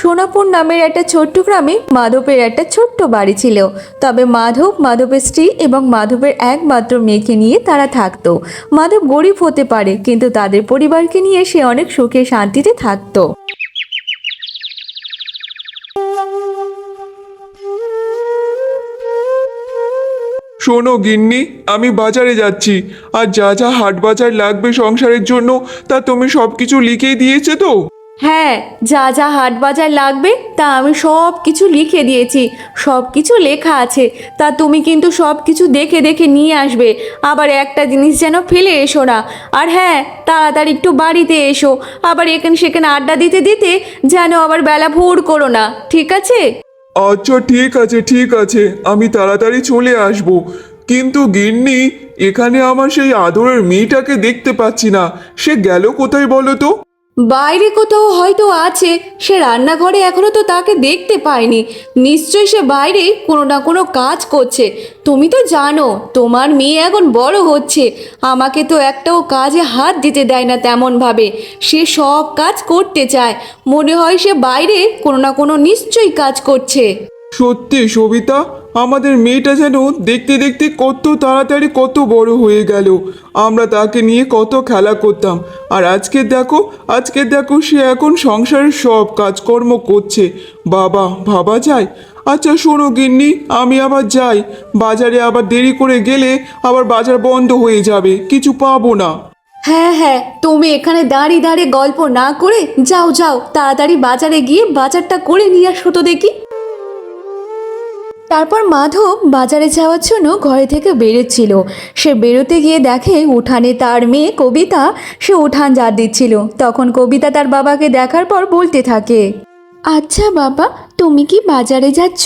সোনাপুর নামের একটা ছোট্ট গ্রামে মাধবের একটা ছোট্ট বাড়ি ছিল। তবে মাধব, মাধবের স্ত্রী এবং মাধবের একমাত্র মেয়েকে নিয়ে তারা থাকতো। মাধব গরিব হতে পারে, কিন্তু তাদের পরিবারকে নিয়ে সে অনেক সুখে শান্তিতে থাকতো। শোনো গিন্নি, আমি বাজারে যাচ্ছি, আর যা যা হাট বাজার লাগবে সংসারের জন্য তা তুমি সব কিছু লিখেই দিয়েছে তো? হ্যাঁ, যা যা হাট বাজার লাগবে তা আমি সব কিছু লিখে দিয়েছি, সব কিছু লেখা আছে। তা তুমি কিন্তু সব কিছু দেখে দেখে নিয়ে আসবে, আবার একটা জিনিস যেন ফেলে এসো না। আর হ্যাঁ, তাড়াতাড়ি একটু বাড়িতে এসো, আবার এখানে সেখানে আড্ডা দিতে দিতে যেন আবার বেলা ভোর করো না, ঠিক আছে? আচ্ছা ঠিক আছে ঠিক আছে, আমি তাড়াতাড়ি চলে আসব। কিন্তু গিন্নি, এখানে আমার সেই আদরের মেয়েটাকে দেখতে পাচ্ছি না, সে গেল কোথায় বলো তো? বাইরে কোথাও হয়তো আছে, সে রান্নাঘরে এখনো তো তাকে দেখতে পাইনি। নিশ্চয়ই সে বাইরে কোনো না কোনো কাজ করছে। তুমি তো জানো তোমার মেয়ে এখন বড় হচ্ছে, আমাকে তো একটাও কাজে হাত দিতে দেয় না তেমনভাবে। সে সব কাজ করতে চায়, মনে হয় সে বাইরে কোনো না কোনো নিশ্চয়ই কাজ করছে। সত্যি সবিতা, আমাদের মেয়েটা যেন দেখতে দেখতে কত তাড়াতাড়ি কত বড় হয়ে গেল। আমরা তাকে নিয়ে কত খেলা করতাম, আর আজকে দেখো সে এখন সংসারের সব কাজকর্ম করছে। বাবা, ভাবা যায়? আচ্ছা শোনো গিন্নি, আমি আবার যাই। বাজারে আবার দেরি করে গেলে আবার বাজার বন্ধ হয়ে যাবে, কিছু পাবো না। হ্যাঁ হ্যাঁ, তুমি এখানে দাঁড়িয়ে দাঁড়িয়ে গল্প না করে যাও যাও, তাড়াতাড়ি বাজারে গিয়ে বাজারটা করে নিয়ে আসো তো দেখি। তারপর মাধব বাজারে যাওয়ার জন্য ঘরে থেকে বেরোচ্ছিল। সে বেরোতে গিয়ে দেখে উঠানে তার মেয়ে কবিতা সে উঠান ঝাড় দিচ্ছিল। তখন কবিতা তার বাবাকে দেখার পর বলতে থাকে, আচ্ছা বাবা, তুমি কি বাজারে যাচ্ছ?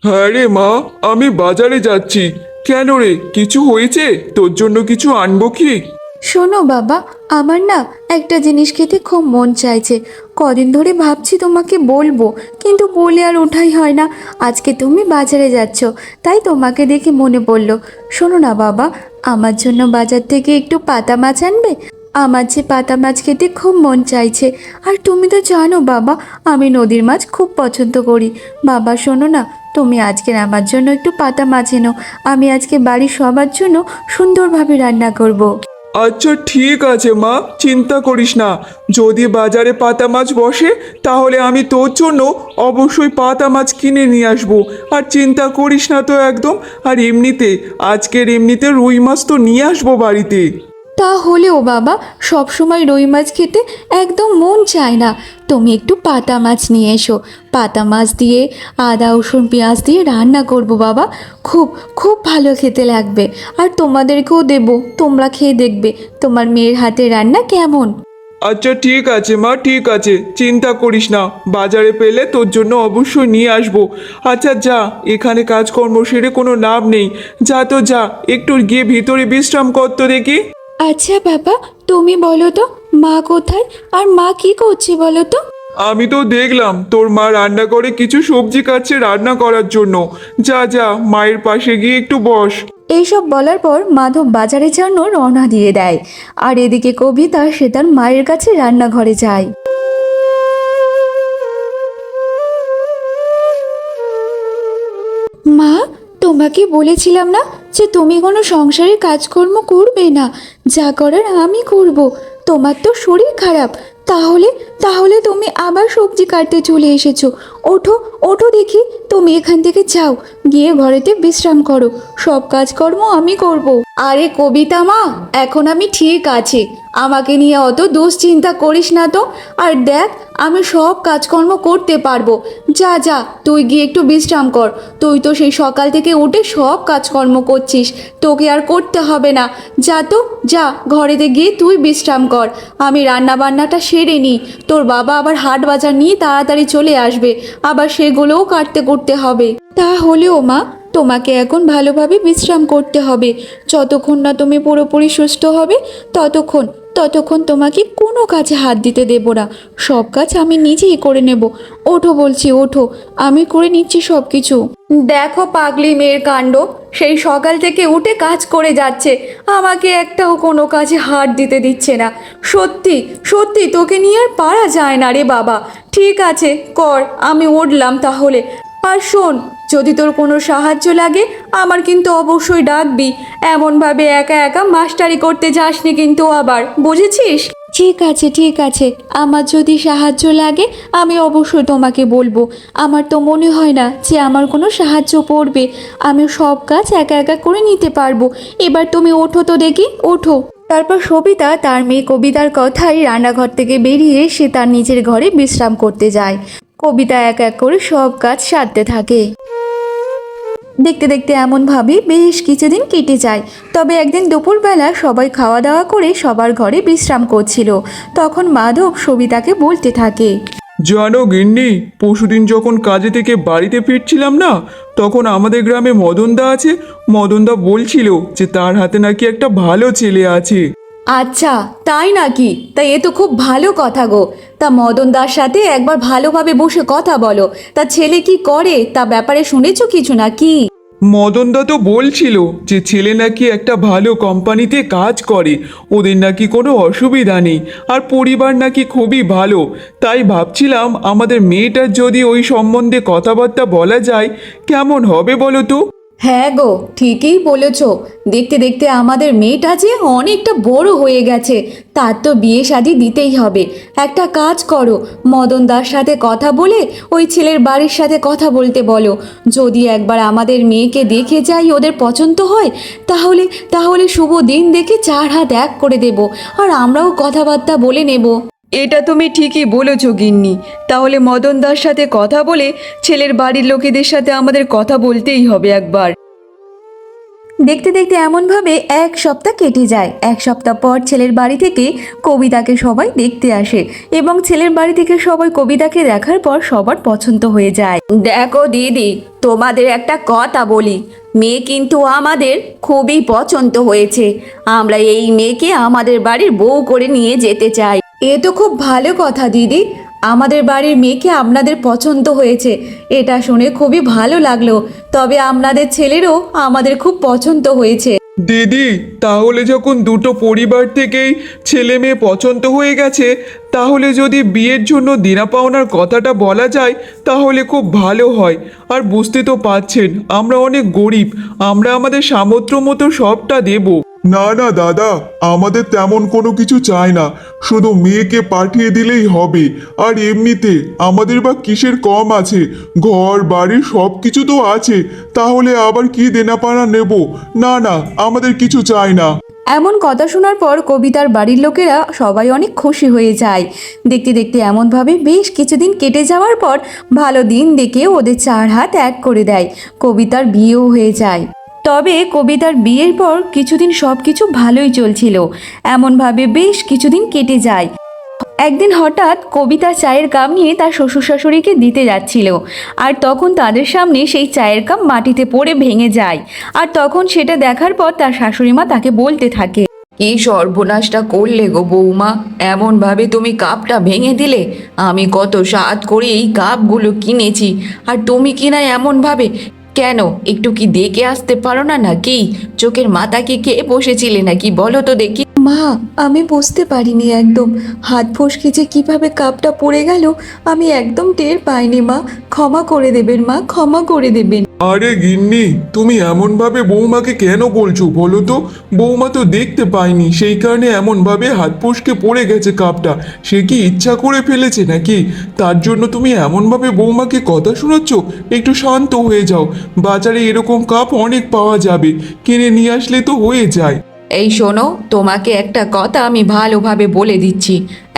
হ্যাঁ রে মা, আমি বাজারে যাচ্ছি। কেন রে, কিছু হয়েছে? তোর জন্য কিছু আনবো কি? শোনো বাবা, আমার না একটা জিনিস খেতে খুব মন চাইছে। কদিন ধরে ভাবছি তোমাকে বলবো, কিন্তু বলে আর ওঠাই হয় না। আজকে তুমি বাজারে যাচ্ছ, তাই তোমাকে দেখে মনে পড়লো। শোনো না বাবা, আমার জন্য বাজার থেকে একটু পাতা মাছ আনবে। আমার যে পাতা মাছ খেতে খুব মন চাইছে। আর তুমি তো জানো বাবা, আমি নদীর মাছ খুব পছন্দ করি। বাবা শোনো না, তুমি আজকে আমার জন্য একটু পাতা মাছ এনো। আমি আজকে বাড়ির সবার জন্য সুন্দরভাবে রান্না করব। আচ্ছা ঠিক আছে মা, চিন্তা করিস না। যদি বাজারে পাতা মাছ বসে তাহলে আমি তোর জন্য অবশ্যই পাতা মাছ কিনে নিয়ে আসবো। আর চিন্তা করিস না তো একদম। আর এমনিতে রুই মাছ তো নিয়ে আসবো বাড়িতে। তা হলেও বাবা, সবসময় রুই মাছ খেতে একদম মন চায় না। তুমি একটু পাতা মাছ নিয়ে এসো। পাতা মাছ দিয়ে আদা রসুন পেঁয়াজ দিয়ে রান্না করব বাবা, খুব খুব ভালো খেতে লাগবে। আর তোমাদেরকেও দেবো, তোমরা খেয়ে দেখবে তোমার মেয়ের হাতে রান্না কেমন। আচ্ছা ঠিক আছে মা, ঠিক আছে, চিন্তা করিস না। বাজারে পেলে তোর জন্য অবশ্যই নিয়ে আসবো। আচ্ছা যা, এখানে কাজকর্ম সেরে কোনো লাভ নেই। যা তো যা, একটু গিয়ে ভিতরে বিশ্রাম কর তো দেখি। আচ্ছা বাবা, তুমি বলো তো মা কোথায়, আর মা কি করছে বলো তো? আমি তো দেখলাম তোর মা রান্না করে কিছু সবজি কাটছে রান্না করার জন্য। যা যা, মায়ের পাশে গিয়ে একটু বস। এইসব বলার পর মাধব বাজারের জন্য রওনা দিয়ে দেয়। আর এদিকে কবিতা সে তার মায়ের কাছে রান্নাঘরে যায়। মা, তোমাকে বলেছিলাম না যে তুমি কোনো সংসারের কাজকর্ম করবে না, যা করার আমি করব। তোমার তো শরীর খারাপ, তাহলে তাহলে তুমি আবার সবজি কাটতে চলে এসেছো। ওঠো ওঠো দেখি, তুমি এখান থেকে যাও, গিয়ে ঘরেতে বিশ্রাম করো, সব কাজকর্ম আমি করব। আরে কবিতা মা, এখন আমি ঠিক আছি, আমাকে নিয়ে অত দুশ্চিন্তা করিস না তো। আর দেখ, আমি সব কাজকর্ম করতে পারবো। যা যা, তুই গিয়ে একটু বিশ্রাম কর। তুই তো সেই সকাল থেকে উঠে সব কাজকর্ম করছিস, তোকে আর করতে হবে না। যা তো যা, ঘরেতে গিয়ে তুই বিশ্রাম কর। আমি রান্না বান্নাটা সেরে নিই। তোর বাবা আবার হাট বাজার নিয়ে তাড়াতাড়ি চলে আসবে, আবার সেগুলোও কাটতে করতে হবে। তা হলেও মা, তোমাকে এখন ভালোভাবে বিশ্রাম করতে হবে। যতক্ষণ না তুমি পুরোপুরি সুস্থ হবে, ততক্ষণ ততক্ষণ তোমাকে কোনো কাজে হাত দিতে দেব না। সব কাজ আমি নিজেই করে নেব। ওঠো বলছি, ওঠো, আমি করে নিচ্ছি সব কিছু। দেখো পাগলি মেয়ের কাণ্ড, সেই সকাল থেকে উঠে কাজ করে যাচ্ছে, আমাকে একটাও কোনো কাজে হাত দিতে দিচ্ছে না। সত্যি সত্যি তোকে নিয়ে আর পারা যায় না রে বাবা। ঠিক আছে কর, আমি উঠলাম তাহলে। আর শোন, যদি তোর কোনো সাহায্য লাগে আমার কিন্তু অবশ্যই ডাকবি। এমনভাবে একা একা মাস্টারি করতে যাসনি কিন্তু আবার, বুঝেছিস? ঠিক আছে ঠিক আছে, আমার যদি সাহায্য লাগে আমি অবশ্যই তোমাকে বলবো। আমার তো মনে হয় না যে আমার কোনো সাহায্য পড়বে। আমি সব কাজ একা একা করে নিতে পারবো। এবার তুমি ওঠো তো দেখি, ওঠো। তারপর সবিতা তার মেয়ে কবিতার কথাই রান্নাঘর থেকে বেরিয়ে সে তার নিজের ঘরে বিশ্রাম করতে যায়। কবিতা এক এক করে সব কাজ সারতে থাকে। দেখতে দেখতে এমনভাবে বেশ কিছুদিন কেটে যায়। তবে একদিন দুপুরবেলা সবাই খাওয়া দাওয়া করে সবার ঘরে বিশ্রাম করছিল। তখন মাধব সবিতাকে বলতে থাকে, জানো গিন্নি, পরশুদিন যখন কাজে থেকে বাড়িতে ফিরছিলাম না, তখন আমাদের গ্রামে মদনদা আছে। মদনদা বলছিল যে তার হাতে নাকি একটা ভালো ছেলে আছে। আচ্ছা তাই নাকি? তা এ তো খুব ভালো কথা গো। তা মদন দার সাথে একবার ভালোভাবে বসে কথা বলো। তা ছেলে কি করে তা ব্যাপারে শুনেছো কিছু নাকি? মদনদা তো বলছিল যে ছেলে নাকি একটা ভালো কোম্পানিতে কাজ করে, ওদের নাকি কোনো অসুবিধা নেই, আর পরিবার নাকি খুবই ভালো। তাই ভাবছিলাম আমাদের মেয়েটার যদি ওই সম্বন্ধে কথাবার্তা বলা যায় কেমন হবে বলো তো? হ্যাঁ গো, ঠিকই বলেছ। দেখতে দেখতে আমাদের মেয়েটা যে অনেকটা বড় হয়ে গেছে, তার তো বিয়ে শাদী দিতেই হবে। একটা কাজ করো, মদন দার সাথে কথা বলে ওই ছেলের বাড়ির সাথে কথা বলতে বলো। যদি একবার আমাদের মেয়েকে দেখে যাই ওদের পছন্দ হয়, তাহলে তাহলে শুভ দিন দেখে 4 হাত এক করে দেব, আর আমরাও কথাবার্তা বলে নেব। এটা তুমি ঠিকই বলেছো গিন্নি। তাহলে মদন দার সাথে কথা বলে ছেলের বাড়ির লোকেদের সাথে আমাদের কথা বলতেই হবে একবার। দেখতে দেখতে এমনভাবে 1 সপ্তাহ কেটে যায়। 1 সপ্তাহ পর ছেলের বাড়ি থেকে কবিতাকে সবাই দেখতে আসে, এবং ছেলের বাড়ি থেকে সবাই কবিতাকে দেখার পর সবার পছন্দ হয়ে যায়। দেখো দিদি, তোমাদের একটা কথা বলি, মেয়ে কিন্তু আমাদের খুবই পছন্দ হয়েছে। আমরা এই মেয়েকে আমাদের বাড়ির বউ করে নিয়ে যেতে চাই। এ তো খুব ভালো কথা দিদি, আমাদের বাড়ির মেয়েকে আপনাদের পছন্দ হয়েছে, এটা শুনে খুবই ভালো লাগলো। তবে আপনাদের ছেলেরও আমাদের খুব পছন্দ হয়েছে। দিদি, তাহলে যখন দুটো পরিবার থেকেই ছেলে মেয়ে পছন্দ হয়ে গেছে, তাহলে যদি বিয়ের জন্য দেনা পাওনার কথাটা বলা যায় তাহলে খুব ভালো হয়। আর বুঝতে তো পারছেন আমরা অনেক গরিব, আমরা আমাদের সামর্থ্য মতো সবটা দেব। না না দাদা, আমাদের তেমন কোনো কিছু চাই না, শুধু মেয়েকে পাঠিয়ে দিলেই হবে। আর এমনিতে আমাদের বা কিসের কম আছে, ঘর বাড়ি সব কিছু তো আছে, তাহলে আবার কি দেনাপানা নেব? না না, আমাদের কিছু চাই না। এমন কথা শোনার পর কবিতার বাড়ির লোকেরা সবাই অনেক খুশি হয়ে যায়। দেখতে দেখতে এমনভাবে বেশ কিছুদিন কেটে যাওয়ার পর ভালো দিন দেখে ওদের 4 হাত এক করে দেয়। কবিতার বিয়েও হয়ে যায়। তবে কবিতার বিয়ের পর কিছুদিন সব কিছু ভালোই চলছিল। এমনভাবে বেশ কিছুদিন কেটে যায়। একদিন হঠাৎ কবিতা চায়ের কাপ নিয়ে তার শ্বশুর শাশুড়িকে দিতে যাচ্ছিল, আর তখন তাদের সামনে সেই চায়ের কাপ মাটিতে পড়ে ভেঙে যায়। আর তখন সেটা দেখার পর তার শাশুড়িমা তাকে বলতে থাকে, কি সর্বনাশটা করলে গো বৌমা, এমনভাবে তুমি কাপটা ভেঙে দিলে। আমি কত সাধ করে এই কাপগুলো কিনেছি, আর তুমি কিনা এমনভাবে। কেন, একটু কি দেখে আসতে পারো না নাকি? চোখের মাথা কি খেয়ে বসেছিলে নাকি, বলো তো দেখি। মা, আমি বুঝতে পারিনি একদম, হাত ফসকে যে কিভাবে কাপটা পড়ে গেল আমি একদম টের পাইনি মা। ক্ষমা করে দেবেন মা, ক্ষমা করে দেবেন। আরে গিন্নি, তুমি এমনভাবে বৌমাকে কেন বলছো বলো তো? বৌমা তো দেখতে পায়নি, সেই কারণে এমনভাবে হাত ফসকে পড়ে গেছে কাপটা। সে কি ইচ্ছা করে ফেলেছে নাকি? তার জন্য তুমি এমনভাবে বৌমাকে কথা শোনাচ্ছ? একটু শান্ত হয়ে যাও, বাজারে এরকম কাপ অনেক পাওয়া যাবে, কিনে নিয়ে আসলে তো হয়ে যায়। এই শোনো, তোমাকে একটা কথা আমি ভালোভাবে বলে দিচ্ছি,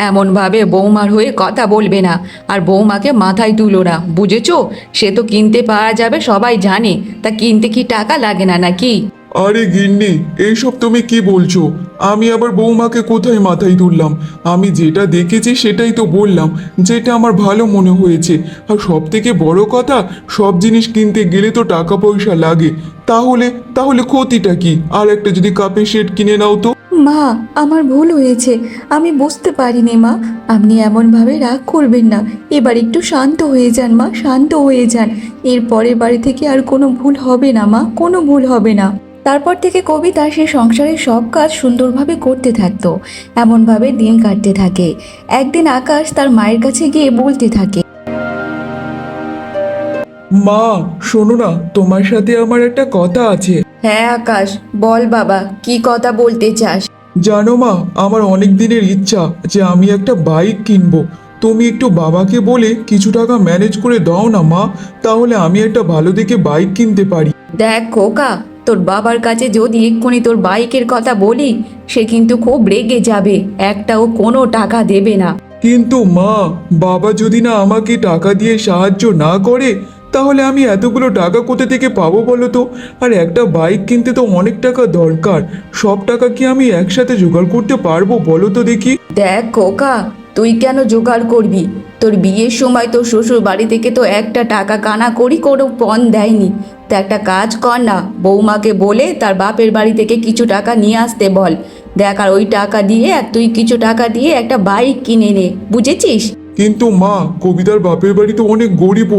এমনভাবে বৌমার হয়ে কথা বলবে না, আর বৌমাকে মাথায় তুলো না, বুঝেছো? সে তো কিনতে পাওয়া যাবে সবাই জানে, তা কিনতে কি টাকা লাগে না নাকি? আরে গিন্নি, এইসব তুমি কি বলছো? আমি আবার বৌমাকে কোথায় মাথায় তুললাম? আমি যেটা দেখেছি সেটাই তো বললাম, যেটা আমার ভালো মনে হয়েছে। আর সব থেকে বড় কথা, সব জিনিস কিনতে গেলে তো টাকা পয়সা লাগে। তাহলে তাহলে ক্ষতিটা কি? আর একটা যদি কাপের সেট কিনে নাও তো। মা, আমার ভুল হয়েছে, আমি বুঝতে পারিনি মা। আপনি এমনভাবে রাগ করবেন না, এবার একটু শান্ত হয়ে যান মা, শান্ত হয়ে যান। এরপরের বাড়ি থেকে আর কোনো ভুল হবে না মা, কোনো ভুল হবে না। তারপর থেকে কবিতা সে সংসারের সব কাজ সুন্দরভাবে করতে থাকতো। এমনভাবে দিন কাটতে থাকে। একদিন আকাশ তার মায়ের কাছে গিয়ে বলতে থাকে, মা, শোনো না, তোমার সাথে আমার একটা কথা আছে। হ্যাঁ আকাশ, বল বাবা, কি কথা বলতে চাস? জানো মা, আমার অনেক দিনের ইচ্ছা যে আমি একটা বাইক কিনবো। তুমি একটু বাবাকে বলে কিছু টাকা ম্যানেজ করে দাও না মা, তাহলে আমি একটা ভালো দেখে বাইক কিনতে পারি। দেখ খোকা, তোর বাবার কাছে যদি এক্ষুনি তোর বাইকের কথা বলি, সে কিন্তু খুব রেগে যাবে, একটাও কোনো টাকা দেবে না। কিন্তু মা, বাবা যদি না আমাকে টাকা দিয়ে সাহায্য না করে, তাহলে আমি এতগুলো টাকা কোথা থেকে পাবো বলো তো? আর একটা বাইক কিনতে তো অনেক টাকা দরকার। সব টাকা কি আমি একসাথে জোগাড় করতে পারবো বলো তো দেখি? দেখ খোকা, তুই কেন জোগাড় করবি? তোর বিয়ের সময় তোর শ্বশুর বাড়ি থেকে তো একটা টাকা কানা করি কোনো পণ দেয়নি। তো একটা কাজ কর না, বৌমাকে বলে তার বাপের বাড়ি থেকে কিছু টাকা নিয়ে আসতে বল। দেখ, আর ওই টাকা দিয়ে আর তুই কিছু টাকা দিয়ে একটা বাইক কিনে নে, বুঝেছিস? কিন্তু মা, কবিতার বাপের বাড়ি তো অনেক গরিব,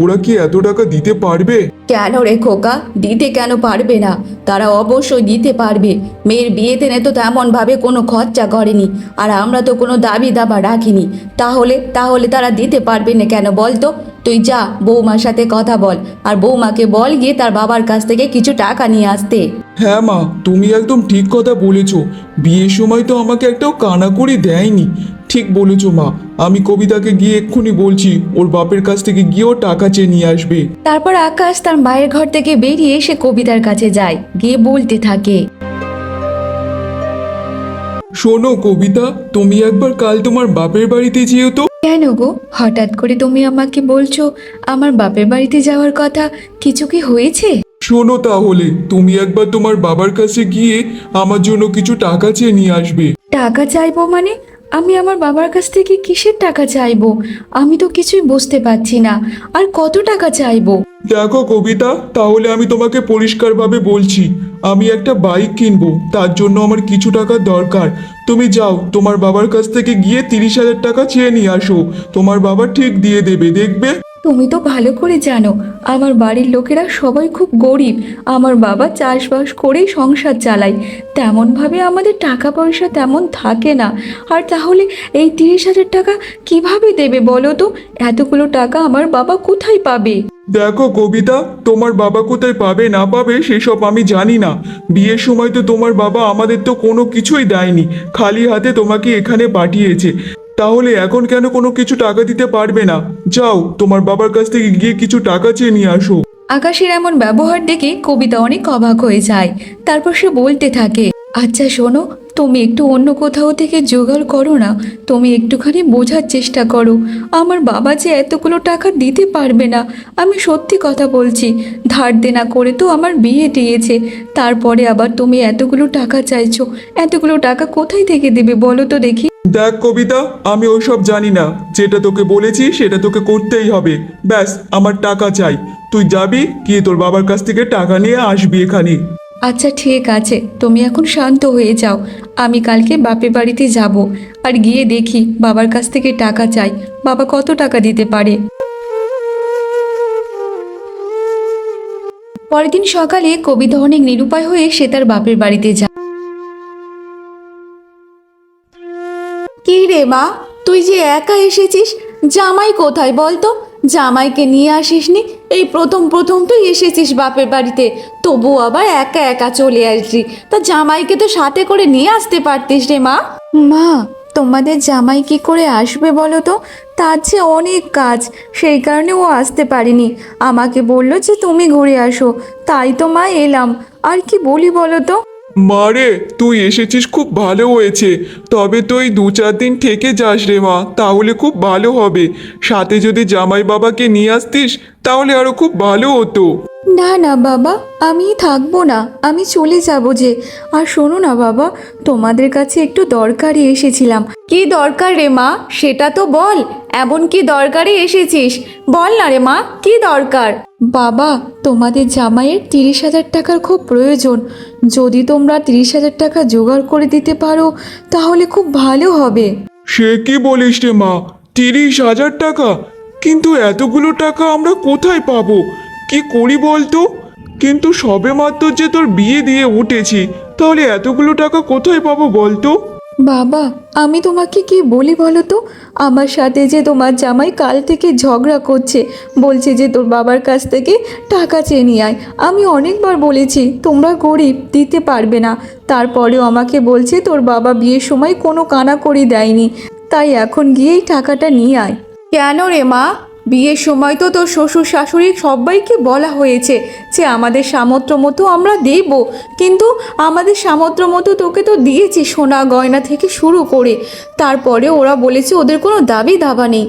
ওরা কি এত টাকা দিতে পারবে? কেন রে খোকা, দিতে কেন পারবে না? তারা অবশ্যই দিতে পারবে। মেয়ের বিয়েতে তো তেমনভাবে কোনো খরচা করেনি, আর আমরা তো কোনো দাবি দাবা রাখিনি। তাহলে তাহলে তারা দিতে পারবে না কেন বল তো? তুই যা, বৌমার সাথে কথা বল, আর বৌমাকে বল গিয়ে তার বাবার কাছ থেকে কিছু টাকা নিয়ে আসতে। হ্যাঁ মা, তুমি একদম ঠিক কথা বলেছ। বিয়ের সময় তো আমাকে একটাও কানাকড়ি দেয়নি। ঠিক বলেছ মা, আমি কবিতাকে গিয়ে এক্ষুনি বলছি, ওর বাপের কাছ থেকে গিয়েও টাকা চেয়ে নিয়ে আসবে। তারপর আকাশ তার মায়ের ঘর থেকে বেরিয়ে সে কবিতার কাছে যায়, গিয়ে বলতে থাকে, শোনো কবিতা, তুমি একবার কাল তোমার বাপের বাড়িতে যেও তো। কেন গো, হঠাৎ করে তুমি আমাকে বলছো আমার বাপের বাড়িতে যাওয়ার কথা? কিছু কি হয়েছে? শোনো তাহলে, তুমি একবার তোমার বাবার কাছে গিয়ে আমার জন্য কিছু টাকা চেয়ে নিয়ে আসবে। টাকা চাইবো মানে? আমি আমার বাবার কাছ থেকে কিসের টাকা চাইবো? আমি তো কিছুই বুঝতে পারছি না। আর কত টাকা চাইবো? দেখো কবিতা, তাহলে আমি তোমাকে পরিষ্কারভাবে বলছি, আমি একটা বাইক কিনবো, তার জন্য আমার কিছু টাকার দরকার। তুমি যাও, তোমার বাবার কাছ থেকে গিয়ে 30,000 টাকা চেয়ে নিয়ে আসো। তোমার বাবা ঠিক দিয়ে দেবে, দেখবে। তুমি তো ভালো করে জানো আমার বাড়ির লোকেরা সবাই খুব গরিব। আমার বাবা চাষবাস করেই সংসার চালায়, তেমনভাবে আমাদের টাকা পয়সা তেমন থাকে না। আর তাহলে এই 30,000 টাকা কিভাবে দেবে বলো তো? এতগুলো টাকা আমার বাবা কোথায় পাবে? দেখো কবিতা, তোমার বাবা কোথায় পাবে না পাবে সেসব আমি জানি না। বিয়ের সময় তো তোমার বাবা আমাদের তো কোনো কিছুই দেয়নি, খালি হাতে তোমাকে এখানে পাঠিয়েছে। তাহলে এখন কেন কোনো কিছু টাকা দিতে পারবে না? যাও, তোমার বাবার কাছ থেকে গিয়ে কিছু টাকা চেয়ে নিয়ে আসো। আকাশের এমন ব্যবহার দেখে কবিতা অনেক অবাক হয়ে যায়। তারপর সে বলতে থাকে, আচ্ছা শোনো, তুমি একটু অন্য কোথাও থেকে জোগাড় করো না। তুমি একটুখানি বোঝার চেষ্টা করো, আমার বাবা যে এতগুলো টাকা দিতে পারবে না। আমি সত্যি কথা বলছি, ধার দেনা করে তো আমার বিয়ে দিয়েছে, তারপরে আবার তুমি এতগুলো টাকা চাইছো। এতগুলো টাকা কোথায় থেকে দেবে বলো তো দেখি? দেখ কবিতা, আমি ওইসব জানি না। যেটা তোকে বলেছি সেটা তোকে করতেই হবে। ব্যাস, আমার টাকা চাই। তুই যাবি, গিয়ে তোর বাবার কাছ থেকে টাকা নিয়ে আসবি এখানে। আচ্ছা ঠিক আছে, তুমি এখন শান্ত হয়ে যাও। আমি কালকে বাপের বাড়িতে যাব, আর গিয়ে দেখি বাবার কাছ থেকে টাকা চাই, বাবা কত টাকা দিতে পারে। পরের দিন সকালে কবিতা অনেক নিরুপায় হয়ে সে তার বাপের বাড়িতে যায়। কি রে মা, তুই যে একা এসেছিস, জামাই কোথায় বলতো? জামাইকে নিয়ে আসিসনি? এই প্রথম প্রথম তুই এসেছিস বাপের বাড়িতে, তবু আবার একা একা চলে আসলি। তা জামাইকে তো সাথে করে নিয়ে আসতে পারতিস রে মা। মা, তোমাদের জামাই কি করে আসবে বলো তো? তার যে অনেক কাজ, সেই কারণে ও আসতে পারেনি। আমাকে বললো যে তুমি ঘুরে আসো, তাই তো মা এলাম। আর কি বলি বলো তো? মারে, তুই এসেছিস খুব ভালো হয়েছে। তবে তুই 2-4 দিন থেকে যাস রে মা, তাহলে খুব ভালো হবে। সাথে যদি জামাই বাবাকে নিয়ে আসতিস তাহলে আরো খুব ভালো হতো। না না বাবা, আমি থাকবো না, আমি চলে যাব যে। আর শোনো না বাবা, তোমাদের কাছে একটু দরকারি এসেছিলাম। কি দরকার রে মা, সেটা তো বল। এমন কি দরকারে এসেছিস, বল না রে মা, কি দরকার? বাবা, তোমাদের জামাইয়ের 30,000 টাকার খুব প্রয়োজন। যদি তোমরা 30,000 টাকা জোগাড় করে দিতে পারো তাহলে খুব ভালো হবে। সে কি বলিস রে মা, 30,000 টাকা? কিন্তু এতগুলো টাকা আমরা কোথায় পাবো? কি করি বলতো? কিন্তু সবেমাত্র যে তোর বিয়ে দিয়ে উঠেছি, তাহলে এতগুলো টাকা কোথায় পাবো বলতো? বাবা, আমি তোমাকে কি বলি বলো তো? আমার সাথে যে তোমার জামাই কাল থেকে ঝগড়া করছে, বলছে যে তোর বাবার কাছ থেকে টাকা চেয়ে নিয়ে আয়। আমি অনেকবার বলেছি তোমরা গরিব, দিতে পারবে না। তারপরেও আমাকে বলছে তোর বাবা বিয়ের সময় কোনো কানাকড়ি দেয়নি, তাই এখন গিয়েই টাকাটা নিয়ে আয়। কেন রে মা? বিয়ের সময় তো তোর শ্বশুর শাশুড়ি সবাইকে বলা হয়েছে যে আমাদের সামর্থ্য মতো আমরা দেব, কিন্তু আমাদের সামর্থ্য মতো তোকে তো দিয়েছি সোনা গয়না থেকে শুরু করে। তারপরে ওরা বলেছে ওদের কোনো দাবি দাবা নেই।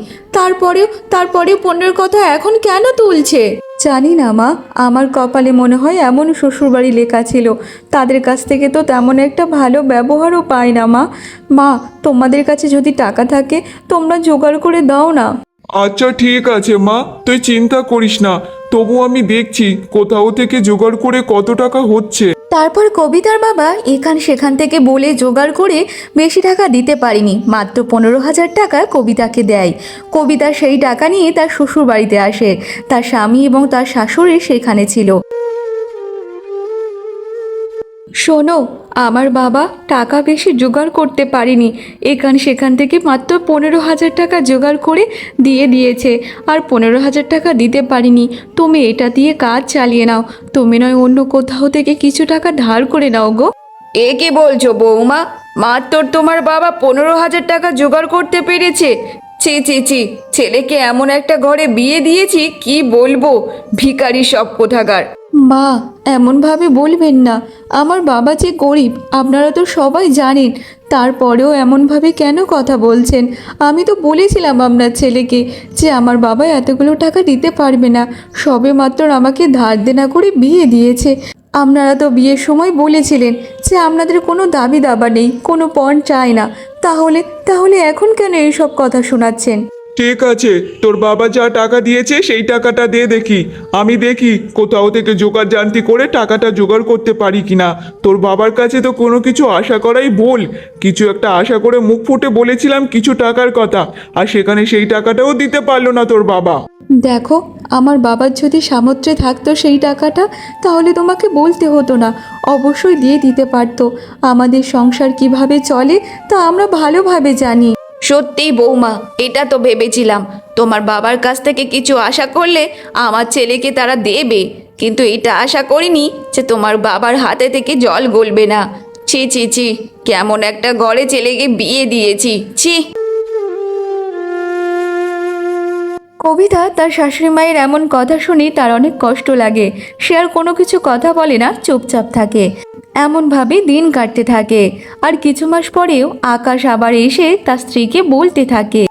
তারপরেও পণ্যের কথা এখন কেন তুলছে? জানি না মা, আমার কপালে মনে হয় এমন শ্বশুরবাড়ি লেখা ছিল। তাদের কাছ থেকে তো তেমন একটা ভালো ব্যবহারও পাই না মা। মা, তোমাদের কাছে যদি টাকা থাকে তোমরা জোগাড় করে দাও না। আচ্ছা ঠিক আছে মা, তুই চিন্তা করিস না, তবু আমি দেখছি কোথাও থেকে জোগাড় করে কত টাকা হচ্ছে। তারপর কবিতার বাবা এখান সেখান থেকে বলে জোগাড় করে বেশি টাকা দিতে পারেনি, মাত্র 15,000 টাকা কবিতাকে দেয়। কবিতা সেই টাকা নিয়ে তার শ্বশুর বাড়িতে আসে। তার স্বামী এবং তার শাশুড়ি সেখানে ছিল। শোনো, আমার বাবা টাকা বেশি জোগাড় করতে পারেনি, এখান সেখান থেকে মাত্র 15,000 টাকা জোগাড় করে দিয়ে দিয়েছে। আর 15,000 টাকা দিতে পারিনি, তুমি এটা দিয়ে কাজ চালিয়ে নাও। তুমি নয় অন্য কোথাও থেকে কিছু টাকা ধার করে নাও গো। এ কি বলছো বৌমা? মাত্র তোমার বাবা 15,000 টাকা জোগাড় করতে পেরেছে? ছি ছি ছি, ছেলেকে এমন একটা ঘরে বিয়ে দিয়েছি কি বলবো, ভিখারি সব কোথাকার। মা, এমনভাবে বলবেন না। আমার বাবা যে গরিব আপনারা তো সবাই জানেন, তারপরেও এমনভাবে কেন কথা বলছেন? আমি তো বলেছিলাম আপনার ছেলেকে যে আমার বাবা এতগুলো টাকা দিতে পারবে না, সবে মাত্র আমাকে ধার দেনা করে বিয়ে দিয়েছে। আপনারা তো বিয়ের সময় বলেছিলেন যে আপনাদের কোনো দাবি দাবা নেই, কোনো পণ চায় না। তাহলে এখন কেন এইসব কথা শোনাচ্ছেন? ঠিক আছে, তোর বাবা যা টাকা দিয়েছে সেই টাকাটা দে দেখি। আমি দেখি কোথাও থেকে জোগাড় জান্তি করে টাকাটা জোগাড় করতে পারি কিনা। তোর বাবার কাছে তো কোনো কিছু আশা করাই ভুল। কিছু একটা আশা করে মুখ ফুটে বলেছিলাম কিছু টাকার কথা, আর সেখানে সেই টাকাটাও দিতে পারলো না তোর বাবা। দেখো, আমার বাবার যদি সামর্থ্যে থাকতো সেই টাকাটা, তাহলে তোমাকে বলতে হতো না, অবশ্যই দিয়ে দিতে পারতো। আমাদের সংসার কিভাবে চলে তা আমরা ভালোভাবে জানি। সত্যি বৌমা, এটা তো ভেবেছিলাম তোমার বাবার কাছ থেকে কিছু আশা করলে আমার ছেলেকে তারা দেবে, কিন্তু এটা আশা করিনি যে তোমার বাবার হাতে থেকে জল গলবে না। ছি ছি ছি, কেমন একটা ঘরে ছেলেকে বিয়ে দিয়েছি, ছি। কবিতা তার শাশুড়ি মায়ের এমন কথা শুনে তার অনেক কষ্ট লাগে। সে আর কোনো কিছু কথা বলে না, চুপচাপ থাকে। এমনভাবে দিন কাটতে থাকে। আর কিছু মাস পরেও আকাশ আবার এসে তার স্ত্রীকে বলতে থাকে,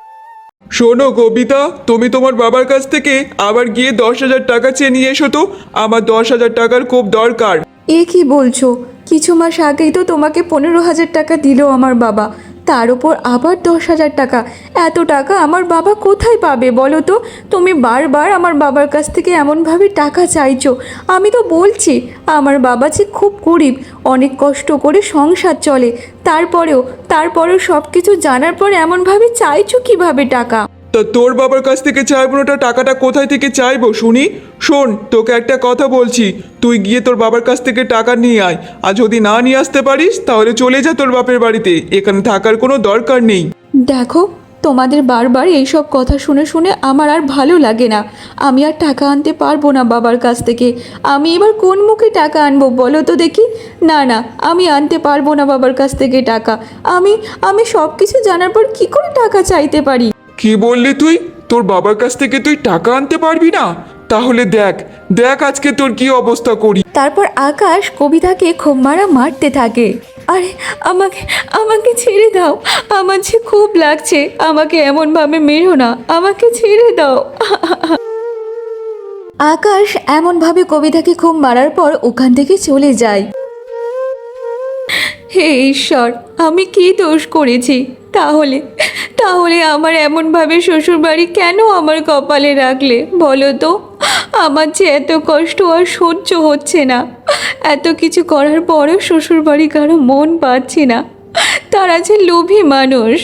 শোনো কবিতা, তুমি তোমার বাবার কাছ থেকে আবার গিয়ে 10,000 টাকা চেয়ে নিয়ে এসো তো। আমার 10,000 টাকার খুব দরকার। এ কি বলছো? কিছু মাস আগেই তো তোমাকে 15,000 টাকা দিল আমার বাবা, তার উপর আবার 10,000 টাকা। এত টাকা আমার বাবা কোথায় পাবে বলো তো? তুমি বারবার আমার বাবার কাছ থেকে এমনভাবে টাকা চাইছো। আমি তো বলছি আমার বাবা যে খুব গরিব, অনেক কষ্ট করে সংসার চলে, তারপরেও সব কিছু জানার পর এমনভাবে চাইছো কিভাবে টাকা? তা তোর বাবার কাছ থেকে চাইবো না, টাকাটা কোথায় থেকে চাইবো শুনি? শোন, তোকে একটা কথা বলছি, তুই গিয়ে তোর বাবার কাছ থেকে টাকা নিয়ে আয়। আর যদি না নিয়ে আসতে পারিস তাহলে চলে যা তোর বাপের বাড়িতে, এখানে থাকার কোনো দরকার নেই। দেখো, তোমাদের বারবার এইসব কথা শুনে শুনে আমার আর ভালো লাগে না। আমি আর টাকা আনতে পারবো না বাবার কাছ থেকে। আমি এবার কোন মুখে টাকা আনবো বলো তো দেখি? না, আমি আনতে পারবো না বাবার কাছ থেকে টাকা। আমি সব কিছু জানার পর কি করে টাকা চাইতে পারি? কি বললি তুই? তোর বাবার কাছ থেকে তুই টাকা আনতে পারবি না? তাহলে দেখ দেখ আজকে তোর কি অবস্থা করি। তারপর আকাশ কবিতাকে খুব মারতে থাকে। আরে আমাকে ছেড়ে দাও, আমার যে খুব লাগছে, আমাকে এমনভাবে মেরো না, আমাকে ছেড়ে দাও। আকাশ এমনভাবে কবিতাকে খুব মারার পর ওখান থেকে চলে যায়। হে ঈশ্বর, আমি কি দোষ করেছি? তাহলে তাহলে আমার এমনভাবে শ্বশুরবাড়ি কেন আমার কপালে রাখলে বলো তো? আমার যে এত কষ্ট আর সহ্য হচ্ছে না, এত কিছু করার পরও শ্বশুরবাড়ি কারো মন পাচ্ছি না। তারা যে লোভী মানুষ।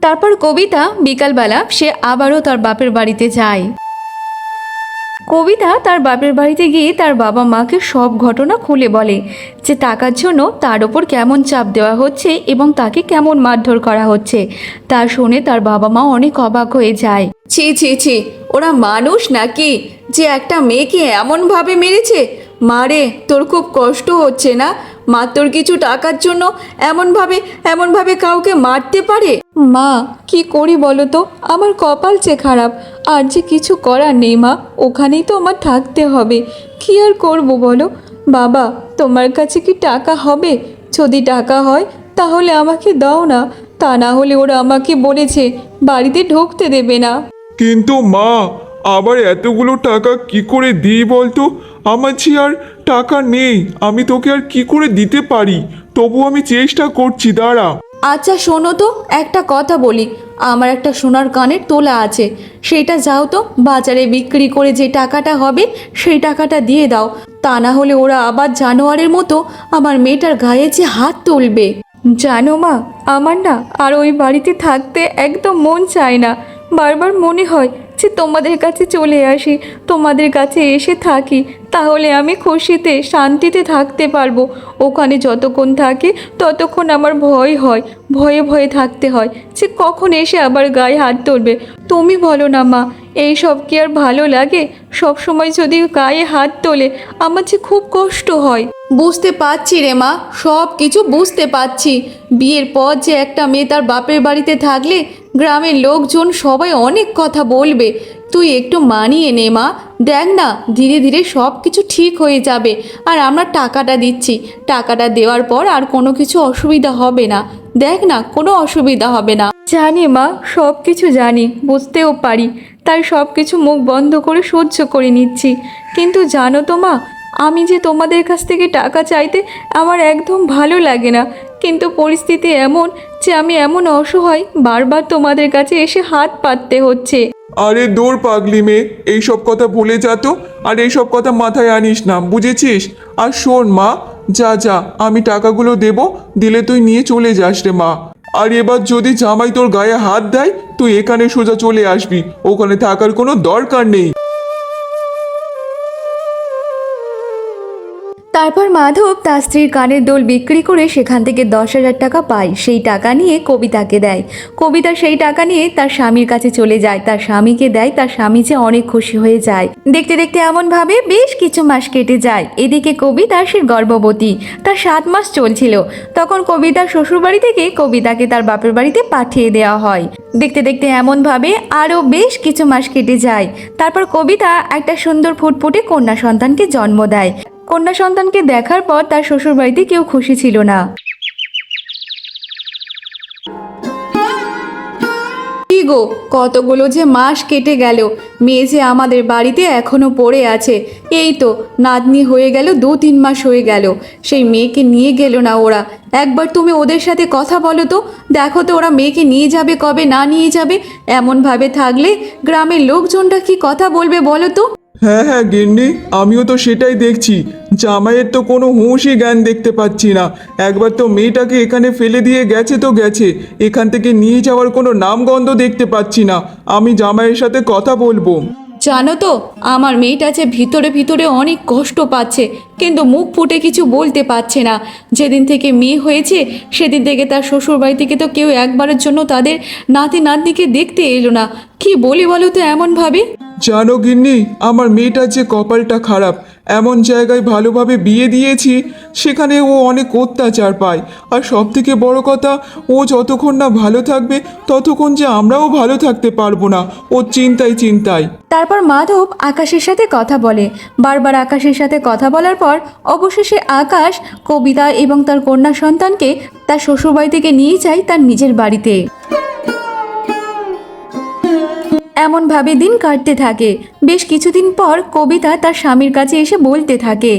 তারপর কবিতা বিকালবেলা সে আবারও তার বাপের বাড়িতে যায়। কবিতা তার বাপের বাড়িতে গিয়ে তার বাবা মাকে সব ঘটনা খুলে বলে যে টাকার জন্য তার ওপর কেমন চাপ দেওয়া হচ্ছে এবং তাকে কেমন মারধর করা হচ্ছে। তা শুনে তার বাবা মা অনেক অবাক হয়ে যায়। ছি ছি ছি, ওরা মানুষ নাকি যে একটা মেয়েকে এমনভাবে মেরেছে? মারে, তোর খুব কষ্ট হচ্ছে না? মা তোর কিছু টাকার জন্য এমনভাবে কাউকে মারতে পারে? মা, কি করি বলো তো? আমার কপাল যে খারাপ, আর যে কিছু করার নেই মা। ওখানেই তো আমার থাকতে হবে, কি আর করব বলো? বাবা, তোমার কাছে কি টাকা হবে? যদি টাকা হয় তাহলে আমাকে দাও না, তা না হলে ওরা আমাকে বলেছে বাড়িতে ঢুকতে দেবে না। কিন্তু মা, আবার এতগুলো টাকা কি করে দিই বলতো? আমার যে আর টাকা নেই, আমি তোকে আর কি করে দিতে পারি? তবু আমি চেষ্টা করছি, দাঁড়া। আচ্ছা শোনো তো, একটা কথা বলি। আমার একটা সোনার কানের তোলা আছে, সেটা যাও তো বাজারে বিক্রি করে যে টাকাটা হবে সেই টাকাটা দিয়ে দাও। তা না হলে ওরা আবার জানোয়ারের মতো আমার মেয়েটার গায়ে যে হাত তুলবে। জানো মা, আমার না আর ওই বাড়িতে থাকতে একদম মন চায় না। বারবার মনে হয় যে তোমাদের কাছে চলে আসি, তোমাদের কাছে এসে থাকি, তাহলে আমি খুশিতে শান্তিতে থাকতে পারবো। ওখানে যতক্ষণ থাকি ততক্ষণ আমার ভয় হয়, ভয়ে ভয়ে থাকতে হয় যে কখন এসে আবার গায়ে হাত তুলবে। তুমি বলো না মা, এই সব কি আর ভালো লাগে? সব সময় যদি গায়ে হাত তোলে আমার যে খুব কষ্ট হয়। বুঝতে পারছি রে মা, সব কিছু বুঝতে পারছি। বিয়ের পর যে একটা মেয়ে তার বাপের বাড়িতে থাকলে গ্রামের লোকজন সবাই অনেক কথা বলবে। তুই একটু মানিয়ে নে মা, দেখ না ধীরে ধীরে সব কিছু ঠিক হয়ে যাবে। আর আমরা টাকাটা দিচ্ছি, টাকাটা দেওয়ার পর আর কোনো কিছু অসুবিধা হবে না। দেখ না, কোনো অসুবিধা হবে না। জানি মা, সব কিছু জানি, বুঝতেও পারি, তাই সব কিছু মুখ বন্ধ করে সহ্য করে নিচ্ছি। কিন্তু জানো তো মা, আমি যে তোমাদের কাছ থেকে টাকা চাইতে আমার একদম ভালো লাগে না, কিন্তু পরিস্থিতি এমন যে আমি এমন অসহায়, বারবার তোমাদের কাছে এসে হাত পাততে হচ্ছে। আরে দূর পাগলি মেয়ে, এইসব কথা ভুলে যা তো। আর এইসব কথা মাথায় আনিস না, বুঝেছিস? আর শোন মা, যা যা, আমি টাকাগুলো দেব, দিলে তুই নিয়ে চলে যাস রে মা। আর এবার যদি জামাই তোর গায়ে হাত দেয়, তুই এখানে সোজা চলে আসবি, ওখানে থাকার কোনো দরকার নেই। তারপর মাধব তার স্ত্রীর কানের দোল বিক্রি করে সেখান থেকে 10,000 টাকা পায়। সেই টাকা নিয়ে কবিতাকে দেয়। কবিতা সেই টাকা নিয়ে তার স্বামীর কাছে চলে যায়, তার স্বামীকে দেয়। তার স্বামী যে অনেক খুশি হয়ে যায়। দেখতে দেখতে এমনভাবে বেশ কিছু মাস কেটে যায়। এদিকে কবিতা সে গর্ভবতী, তার 7 মাস চলছিল। তখন কবিতার শ্বশুরবাড়ি থেকে কবিতাকে তার বাপের বাড়িতে পাঠিয়ে দেওয়া হয়। দেখতে দেখতে এমনভাবে আরও বেশ কিছু মাস কেটে যায়। তারপর কবিতা একটা সুন্দর ফুটফুটে কন্যা সন্তানকে জন্ম দেয়। কন্যা সন্তানকে দেখার পর তার শ্বশুরবাড়িতে কেউ খুশি ছিল না। কি গো, কতগুলো যে মাস কেটে গেল, মেয়ে যে আমাদের বাড়িতে এখনো পড়ে আছে। এই তো নাতনি হয়ে গেল, 2-3 মাস হয়ে গেল, সেই মেয়েকে নিয়ে গেল না ওরা। একবার তুমি ওদের সাথে কথা বলো তো, দেখো তো ওরা মেয়েকে নিয়ে যাবে কবে, না নিয়ে যাবে। এমনভাবে থাকলে গ্রামের লোকজনরা কি কথা বলবে বলো তো? হ্যাঁ হ্যাঁ গিন্নি, আমিও তো সেটাই দেখছি। জামাইয়ের তো কোনো হুঁশই জ্ঞান দেখতে পাচ্ছি না। একবার তো মেয়েটাকে এখানে ফেলে দিয়ে গেছে তো গেছে, এখান থেকে নিয়ে যাওয়ার কোনো নামগন্ধ দেখতে পাচ্ছি না। আমি জামাইয়ের সাথে কথা বলবো। জানো তো, আমার মেয়েটা যে ভিতরে ভিতরে অনেক কষ্ট পাচ্ছে, কিন্তু মুখ ফুটে কিছু বলতে পারছে না। যেদিন থেকে মেয়ে হয়েছে সেদিন থেকে তার শ্বশুরবাড়ি থেকে তো কেউ একবারের জন্য তাদের নাতি নাতনিকে দেখতে এলো না। কি বলি বলো তো এমনভাবে? জানো গিন্নি, আমার মেয়েটার যে কপালটা খারাপ। এমন জায়গায় ভালোভাবে বিয়ে দিয়েছি, সেখানে ও অনেক অত্যাচার পায়। আর সব থেকে বড় কথা, ও যতক্ষণ না ভালো থাকবে ততক্ষণ যে আমরাও ভালো থাকতে পারবো না, ও চিন্তায় চিন্তায়। তারপর মাধব আকাশের সাথে কথা বলে। বারবার আকাশের সাথে কথা বলার পর অবশেষে আকাশ কবিতা এবং তার কন্যা সন্তানকে তার শ্বশুরবাড়ি থেকে নিয়ে যায় তার নিজের বাড়িতে। এমনভাবে দিন কাটতে থাকে। বেশ কিছুদিন পর কবিতা তার স্বামীর কাছে এসে বলতে থাকে,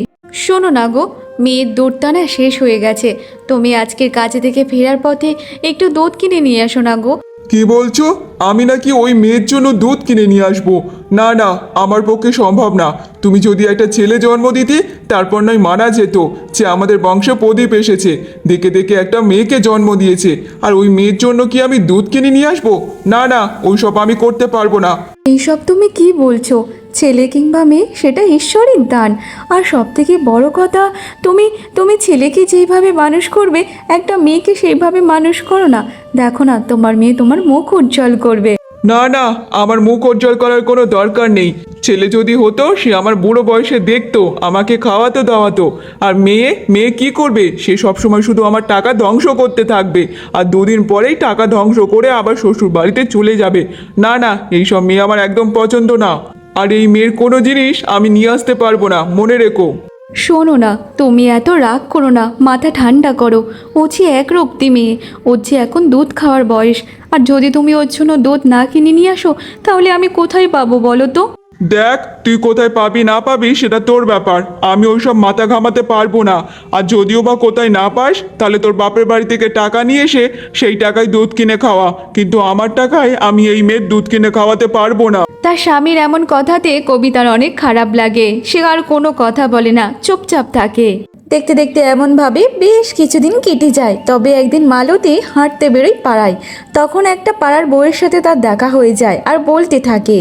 শোনো না গো, মেয়ের দুধটা না শেষ হয়ে গেছে, তুমি আজকের কাজে থেকে ফেরার পথে একটু দুধ কিনে নিয়ে আসো না গো। কি বলছো? আমি নাকি ওই মেয়ের জন্য দুধ কিনে নিয়ে আসবো? না না, আমার পক্ষে সম্ভব না। তুমি যদি একটা ছেলে জন্ম দিতে, তারপর নয় মানা যেত যে আমাদের বংশে প্রদীপ এসেছে, দেখে দেখে একটা মেয়েকে জন্ম দিয়েছে, আর ওই মেয়ের জন্য কি আমি দুধ কিনে নিয়ে আসবো? না না, ওইসব আমি করতে পারবো না। এইসব তুমি কি বলছো? ছেলে কিংবা মেয়ে সেটা ঈশ্বরের দান। আর সব থেকে বড় কথা, তুমি তুমি ছেলেকে যেইভাবে মানুষ করবে, একটা মেয়েকে সেইভাবে মানুষ করো না। দেখো না, তোমার মেয়ে তোমার মুখ উজ্জ্বল করবে। না না, আমার মুখ উজ্জ্বল করার কোনো দরকার নেই। ছেলে যদি হতো, সে আমার বুড়ো বয়সে দেখতো, আমাকে খাওয়াতো দাওয়াতো। আর মেয়ে মেয়ে কি করবে? সে সবসময় শুধু আমার টাকা ধ্বংস করতে থাকবে, আর দুদিন পরেই টাকা ধ্বংস করে আবার শ্বশুর বাড়িতে চলে যাবে। না না, এইসব মেয়ে আমার একদম পছন্দ না। আর এই মেয়ের কোনো জিনিস আমি নিয়ে আসতে পারবো না, মনে রেখো। শোনো না, তুমি এত রাগ করো না, মাথা ঠান্ডা করো। ও যে এক রক্তি মেয়ে, ওর যে এখন দুধ খাওয়ার বয়স। আর যদি তুমি ওর জন্য দুধ না কিনে নিয়ে আসো, তাহলে আমি কোথায় পাবো বলো তো? দেখ, তুই কোথায় পাবি না পাবি সেটা তোর ব্যাপার, আমি ওইসব মাথা ঘামাতে পারবো না। আর যদিও বা কোথায় না পাস, তাহলে তোর বাপের বাড়ি থেকে টাকা নিয়ে এসে সেই টাকায় দুধ কিনে খাওয়া, কিন্তু আমার টাকায় আমি এই মেয়ের দুধ কিনে খাওয়াতে পারবো না। তার স্বামীর এমন কথাতে কবিতার অনেক খারাপ লাগে। সে আর কোনো কথা বলে না, চুপচাপ থাকে। দেখতে দেখতে এমনভাবে বেশ কিছুদিন কেটে যায়। তবে একদিন মালতী হাঁটতে বেরোয় পাড়ায়। তখন একটা পাড়ার বউয়ের সাথে তার দেখা হয়ে যায় আর বলতে থাকে,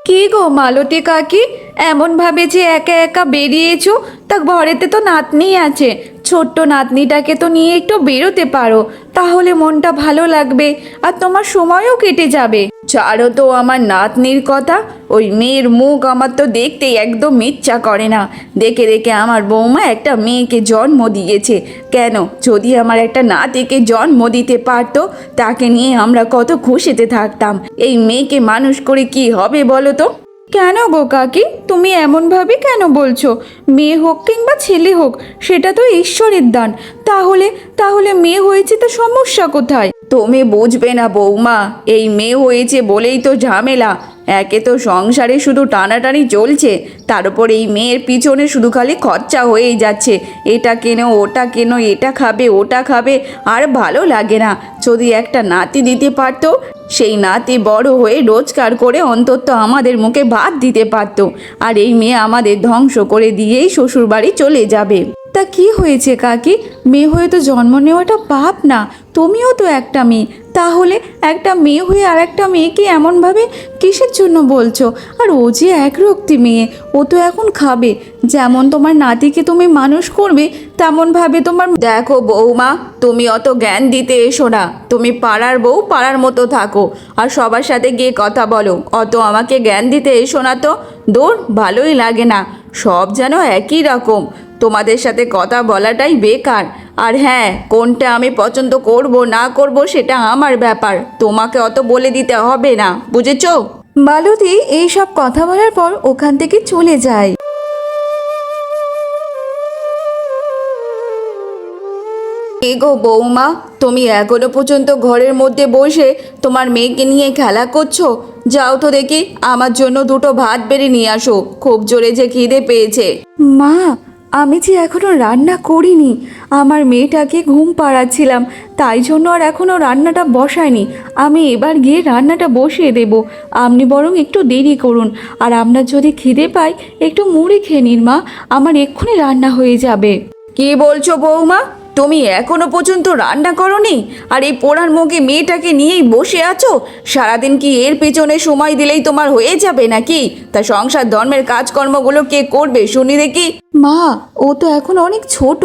কি গো মালতী কাকি, এমনভাবে যে একা একা বেরিয়েছো? তা ঘরেতে তো নাতনি আছে, ছোট্ট নাতনিটাকে তো নিয়ে একটু বেরোতে পারো, তাহলে মনটা ভালো লাগবে আর তোমার সময়ও কেটে যাবে। ছাড়ো তো আমার নাতনির কথা, ওই মেয়ের মুখ আমার তো দেখতে একদম ইচ্ছা করে না। দেখে দেখে আমার বৌমা একটা মেয়েকে জন্ম দিয়েছে। কেন, যদি আমার একটা নাতিকে জন্ম দিতে পারতো, তাকে নিয়ে আমরা কত খুশিতে থাকতাম। এই মেয়েকে মানুষ করে কি হবে বলো তো? কেন গো কাকি, তুমি এমনভাবে কেন বলছো? মেয়ে হোক কিংবা ছেলে হোক, সেটা তো ঈশ্বরের দান। তাহলে তাহলে মেয়ে হয়েছে, তো সমস্যা কোথায়? তুমি বুঝবে না বৌমা, এই মেয়ে হয়েছে বলেই তো ঝামেলা। একে তো সংসারে শুধু টানাটানি চলছে, তার উপর এই মেয়ের পিছনে শুধু খালি খরচা হয়েই যাচ্ছে। এটা কেনো, ওটা কেনো, এটা খাবে, ওটা খাবে, আর ভালো লাগে না। যদি একটা নাতি দিতে পারতো, সেই নাতি বড় হয়ে রোজগার করে অন্তত আমাদের মুখে ভাত দিতে পারতো। আর এই মেয়ে আমাদের ধ্বংস করে দিয়েই শ্বশুর বাড়ি চলে যাবে। তা কি হয়েছে কাকি, মেয়ে হয়ে তো জন্ম নেওয়াটা পাপ না? তুমিও তো একটা মেয়ে, তাহলে একটা মেয়ে হয়ে আর একটা মেয়েকে এমনভাবে কিসের জন্য বলছো? আর ও যে এক রক্তি মেয়ে, ও তো এখন খাবে। যেমন তোমার নাতিকে তুমি মানুষ করবে, তেমনভাবে তোমার। দেখো বৌমা, তুমি অত জ্ঞান দিতে এসো না। তুমি পাড়ার বউ, পাড়ার মতো থাকো, আর সবার সাথে গিয়ে কথা বলো। অত আমাকে জ্ঞান দিতে এসো না তো, দূর, ভালোই লাগে না। সব যেন একই রকম, তোমাদের সাথে কথা বলাটাই বেকার। আর হ্যাঁ, কোনটা আমি পছন্দ করব না করব সেটা আমার ব্যাপার, তোমাকে অত বলে দিতে হবে না, বুঝেছো? মালতী এইসব কথা বলার পর ওখান থেকে চলে যায়। এগো বৌমা, তুমি এখনো পর্যন্ত ঘরের মধ্যে বসে তোমার মেয়েকে নিয়ে খেলা করছো? যাও তো দেখি, আমার জন্য দুটো ভাত বেড়ে নিয়ে আসো, খুব জোরে যে খিদে পেয়েছে। মা, আমি যে এখনো রান্না করিনি, আমার মেয়েটাকে ঘুম পাড়াচ্ছিলাম, তাই জন্য আর এখনো রান্নাটা বসাইনি। আমি এবার গিয়ে রান্নাটা বসিয়ে দেব, আপনি বরং একটু দেরি করুন। আর আপনার যদি খিদে পায়, একটু মুড়ি খেয়ে নিন মা, আমার এক্ষুনি রান্না হয়ে যাবে। কি বলছো বৌমা, তুমি এখনো পর্যন্ত রান্না করনি? আর এই পোড়ার মুখে মেয়েটাকে নিয়েই বসে আছো? সারাদিন কি এর পেছনে সময় দিলেই তোমার হয়ে যাবে নাকি? তা সংসার ধর্মের কাজকর্মগুলো কে করবে শুনি দেখি? মা, ও তো এখন অনেক ছোট,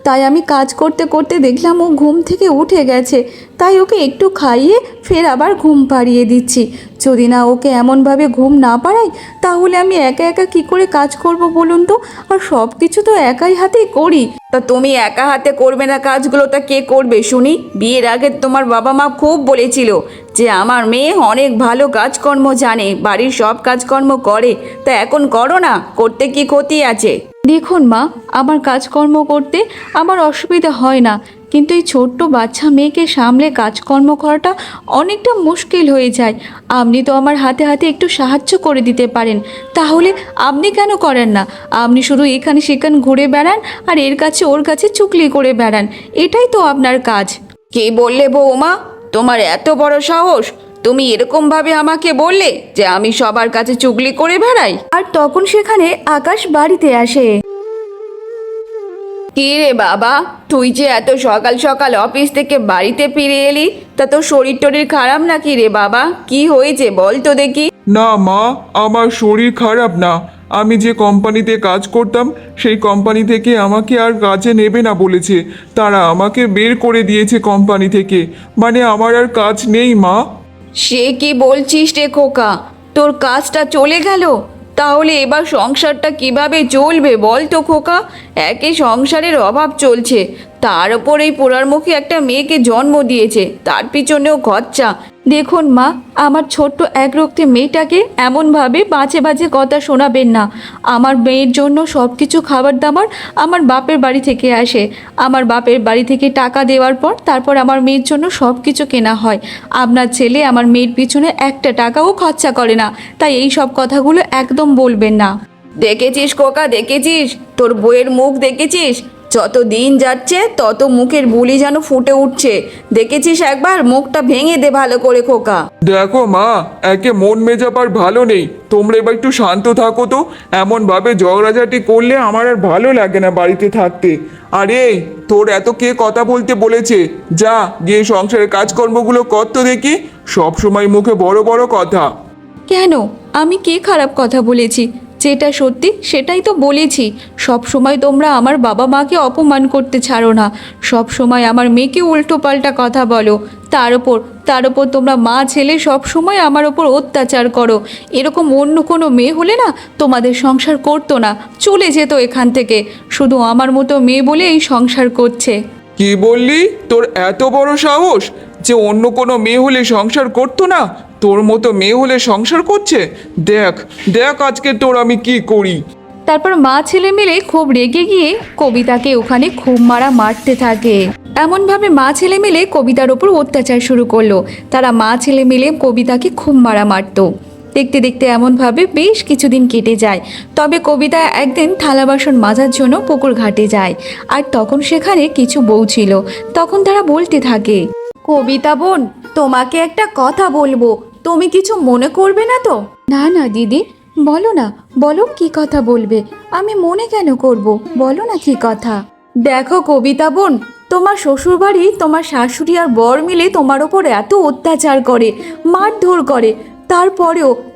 তাই আমি কাজ করতে করতে দেখলাম ও ঘুম থেকে উঠে গেছে, তাই ওকে একটু খাইয়ে ফের আবার ঘুম পাড়িয়ে দিচ্ছি। যদি না ওকে এমনভাবে ঘুম না পাড়াই, তাহলে আমি একা একা কি করে কাজ করব বলুন তো? আর সব কিছু তো একাই হাতেই করি। তা তুমি একা হাতে করবে না কাজগুলো, তা কে করবে শুনি? বিয়ের আগে তোমার বাবা মা খুব বলেছিল যে আমার মেয়ে অনেক ভালো কাজকর্ম জানে, বাড়ির সব কাজকর্ম করে। তা এখন করো না, করতে কি ক্ষতি আছে? দেখুন মা, আমার কাজকর্ম করতে আমার অসুবিধা হয় না, কিন্তু এই ছোট্ট বাচ্চা মেয়েকে সামলে কাজকর্ম করাটা অনেকটা মুশকিল হয়ে যায়। আপনি তো আমার হাতে হাতে একটু সাহায্য করে দিতে পারেন, তাহলে আপনি কেন করেন না? আপনি শুধু এখানে সেখানে ঘুরে বেড়ান আর এর কাছে ওর কাছে চুগলি করে বেড়ান, এটাই তো আপনার কাজ। কে বললে বৌমা, তোমার এত বড় সাহস? তুমি এরকমভাবে আমাকে বললে যে আমি সবার কাছে চুগলি করে বেড়াই? আর তখন সেখানে আকাশ বাড়িতে আসে। কি রে বাবা, তুই যে এত সকাল সকাল অফিস থেকে বাড়িতে ফিরে এলি, তা তোর শরীর টরীর খারাপ নাকি রে বাবা? কি হয়েছে বল তো দেখি। না মা, আমার শরীর খারাপ না। আমি যে কোম্পানিতে কাজ করতাম সেই কোম্পানি থেকে আমাকে আর কাজে নেবে না বলেছে। তারা আমাকে বের করে দিয়েছে কোম্পানি থেকে, মানে আমার আর কাজ নেই মা। সে কি বলছিস রে খোকা, তোর কাজটা চলে গেল? তাহলে এবার সংসারটা কিভাবে চলবে বল তো খোকা? একে সংসারের অভাব চলছে, তার ওপর এই পোড়ারমুখী একটা মেয়েকে জন্ম দিয়েছে, তার পিছনেও খরচা। দেখুন মা, আমার ছোট্ট একরক্তি মেয়েটাকে এমনভাবে বাজে বাজে কথা শোনাবেন না। আমার মেয়ের জন্য সব কিছু খাবার দাবার আমার বাপের বাড়ি থেকে আসে। আমার বাপের বাড়ি থেকে টাকা দেওয়ার পর তারপর আমার মেয়ের জন্য সব কিছু কেনা হয়। আপনার ছেলে আমার মেয়ের পিছনে একটা টাকাও খরচা করে না, তাই এই সব কথাগুলো একদম বলবেন না। দেখেছিস খোকা, দেখেছিস তোর বইয়ের মুখ দেখেছিস? যত দিন যাচ্ছে তত মুখের বুলি যেন ফুটে উঠছে। দেখেছিস একবার? মুখটা ভেঙে দে ভালো করে খোকা। দেখো মা, একে মন মেজাব আর ভালো নেই। তোমরা এবার একটু শান্ত থাকো তো। এমনভাবে ঝগড়াঝাটি করলে আমার আর ভালো লাগে না বাড়িতে থাকতে। আরে তোর এত কে কথা বলতে বলেছে? যা গিয়ে সংসারের কাজকর্মগুলো কর তো দেখি। সব সময় মুখে বড় বড় কথা। কেন, আমি কি খারাপ কথা বলেছি? যেটা সত্যি সেটাই তো বলেছি। সব সময় তোমরা আমার বাবা মাকে অপমান করতে ছাড়ো না, সব সময় আমার মেয়েকে উল্টো পাল্টা কথা বলো। তার ওপর তোমরা মা ছেলে সব সময় আমার ওপর অত্যাচার করো। এরকম অন্য কোনো মেয়ে হলে না তোমাদের সংসার করতো না, চলে যেত এখান থেকে। শুধু আমার মতো মেয়ে বলে এই সংসার করছে। কি বললি? তোর এত বড় সাহস যে অন্য কোনো মেয়ে হলে সংসার করতো না? তোর মতো মেয়ে হলে সংসার করছে? দেখ দেখ আজকে তোর আমি কি করি। তারপর মা ছেলে মিলে খুব রেগে গিয়ে কবিতাকে ওখানে খুব মারতে থাকে। এমনভাবে মা ছেলে মিলে কবিতার ওপর অত্যাচার শুরু করলো। তারা মা ছেলে মিলে কবিতাকে খুব মারতো। দেখতে দেখতে এমনভাবে বেশ কিছুদিন কেটে যায়। তবে কবিতা একদিন থালা বাসন মাজার জন্য পুকুর ঘাটে যায়। আর তখন সেখানে কিছু বউ ছিল। তখন তারা বলতে থাকে, কবিতা বোন, তোমাকে একটা কথা বলবো, তুমি কিছু মনে করবে না তো? না না দিদি, বলো না, বলো কি কথা বলবে। আমি মনে কেন করব, বলো না কি কথা। দেখো কবিতা বোন, তোমার শ্বশুরবাড়ি তোমার শাশুড়ি আর বর মিলে তোমার ওপর এত অত্যাচার করে, মারধর করে,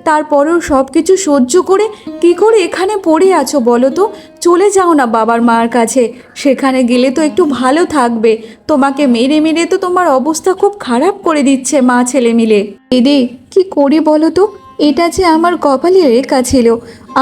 তারপরেও সব কিছু সহ্য করে কি করে এখানে পড়ে আছো বলো তো? চলে যাও না বাবার মার কাছে, সেখানে গেলে তো একটু ভালো থাকবে। তোমাকে মেরে মেরে তো তোমার অবস্থা খুব খারাপ করে দিচ্ছে মা ছেলে মিলে। দিদি কি করি বলো তো? এটা যে আমার কপালে লেখা ছিল।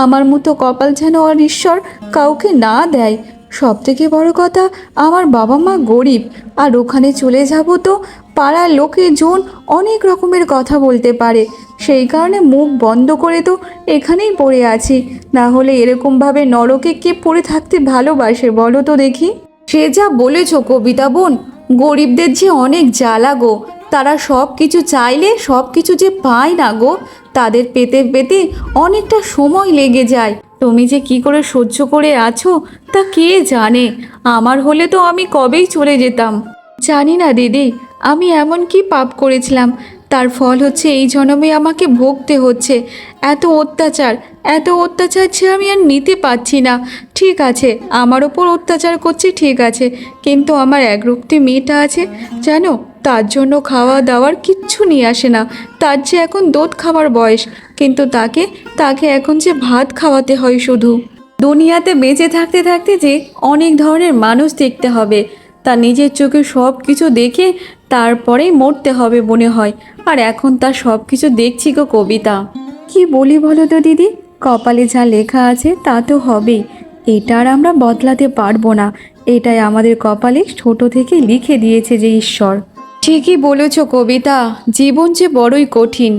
আমার মতো কপাল যেন আর ঈশ্বর কাউকে না দেয়। সব থেকে বড় কথা, আমার বাবা মা গরিব, আর ওখানে চলে যাব তো পাড়ার লোকেজন অনেক রকমের কথা বলতে পারে। সেই কারণে মুখ বন্ধ করে তো এখানেই পড়ে আছি। না হলে এরকমভাবে নরকে কে পড়ে থাকতে ভালোবাসে বলো তো দেখি? সে যা বলেছো কবিতা বোন, গরিবদের যে অনেক জ্বালা গো। তারা সব কিছু চাইলে সব কিছু যে পায় না গো। তাদের পেতে পেতে অনেকটা সময় লেগে যায়। তুমি যে কি করে সহ্য করে আছো তা কে জানে। আমার হলে তো আমি কবেই চলে যেতাম। জানি না দিদি, আমি এমন কি পাপ করেছিলাম, তার ফল হচ্ছে এই জন্মে আমাকে ভুগতে হচ্ছে। এত অত্যাচার যে আমি আর নিতে পারছি না। ঠিক আছে, আমার ওপর অত্যাচার করছে ঠিক আছে, কিন্তু আমার একরক্তি মেয়েটা আছে জানো, তার জন্য খাওয়া দাওয়ার কিচ্ছু নিয়ে আসে না। তার যে এখন দুধ খাওয়ার বয়স, কিন্তু তাকে এখন যে ভাত খাওয়াতে হয় শুধু। দুনিয়াতে বেঁচে থাকতে থাকতে যে অনেক ধরনের মানুষ দেখতে হবে, তা নিজের চোখে সব কিছু দেখে তারপরেই মরতে হবে মনে হয়। আর এখন তার সব কিছু দেখছি গো কবিতা। কি বলি বলো তো দিদি, কপালে যা লেখা আছে তা তো হবেই। এটা আর আমরা বদলাতে পারবো না। এটাই আমাদের কপালে ছোট থেকে লিখে দিয়েছে যে ঈশ্বর। ঠিকই বলেছ কবিতা, জীবন যে বড়ই কঠিন।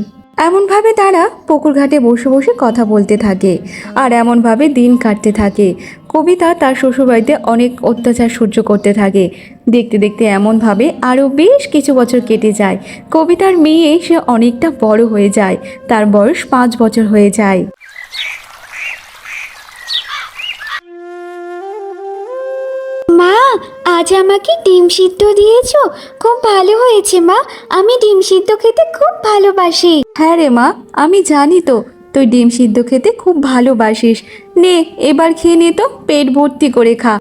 এমনভাবে তারা পুকুর ঘাটে বসে বসে কথা বলতে থাকে আর এমনভাবে দিন কাটতে থাকে। কবিতা তার শ্বশুরবাড়িতে অনেক অত্যাচার সহ্য করতে থাকে। দেখতে দেখতে এমনভাবে আরও বেশ কিছু বছর কেটে যায়। কবিতার মেয়ে সে অনেকটা বড় হয়ে যায়, তার বয়স 5 বছর হয়ে যায়। মা, আজ আমাকে ডিম সিদ্ধ দিয়েছো, খুব ভালো হয়েছে মা। আমি ডিম সিদ্ধ খেতে খুব ভালোবাসি। হ্যাঁ রে মা, আমি জানি তো তুই ডিম সিদ্ধ খেতে খুব ভালোবাসিস। নে এবার খেয়ে নে তো, পেট ভর্তি করে খা।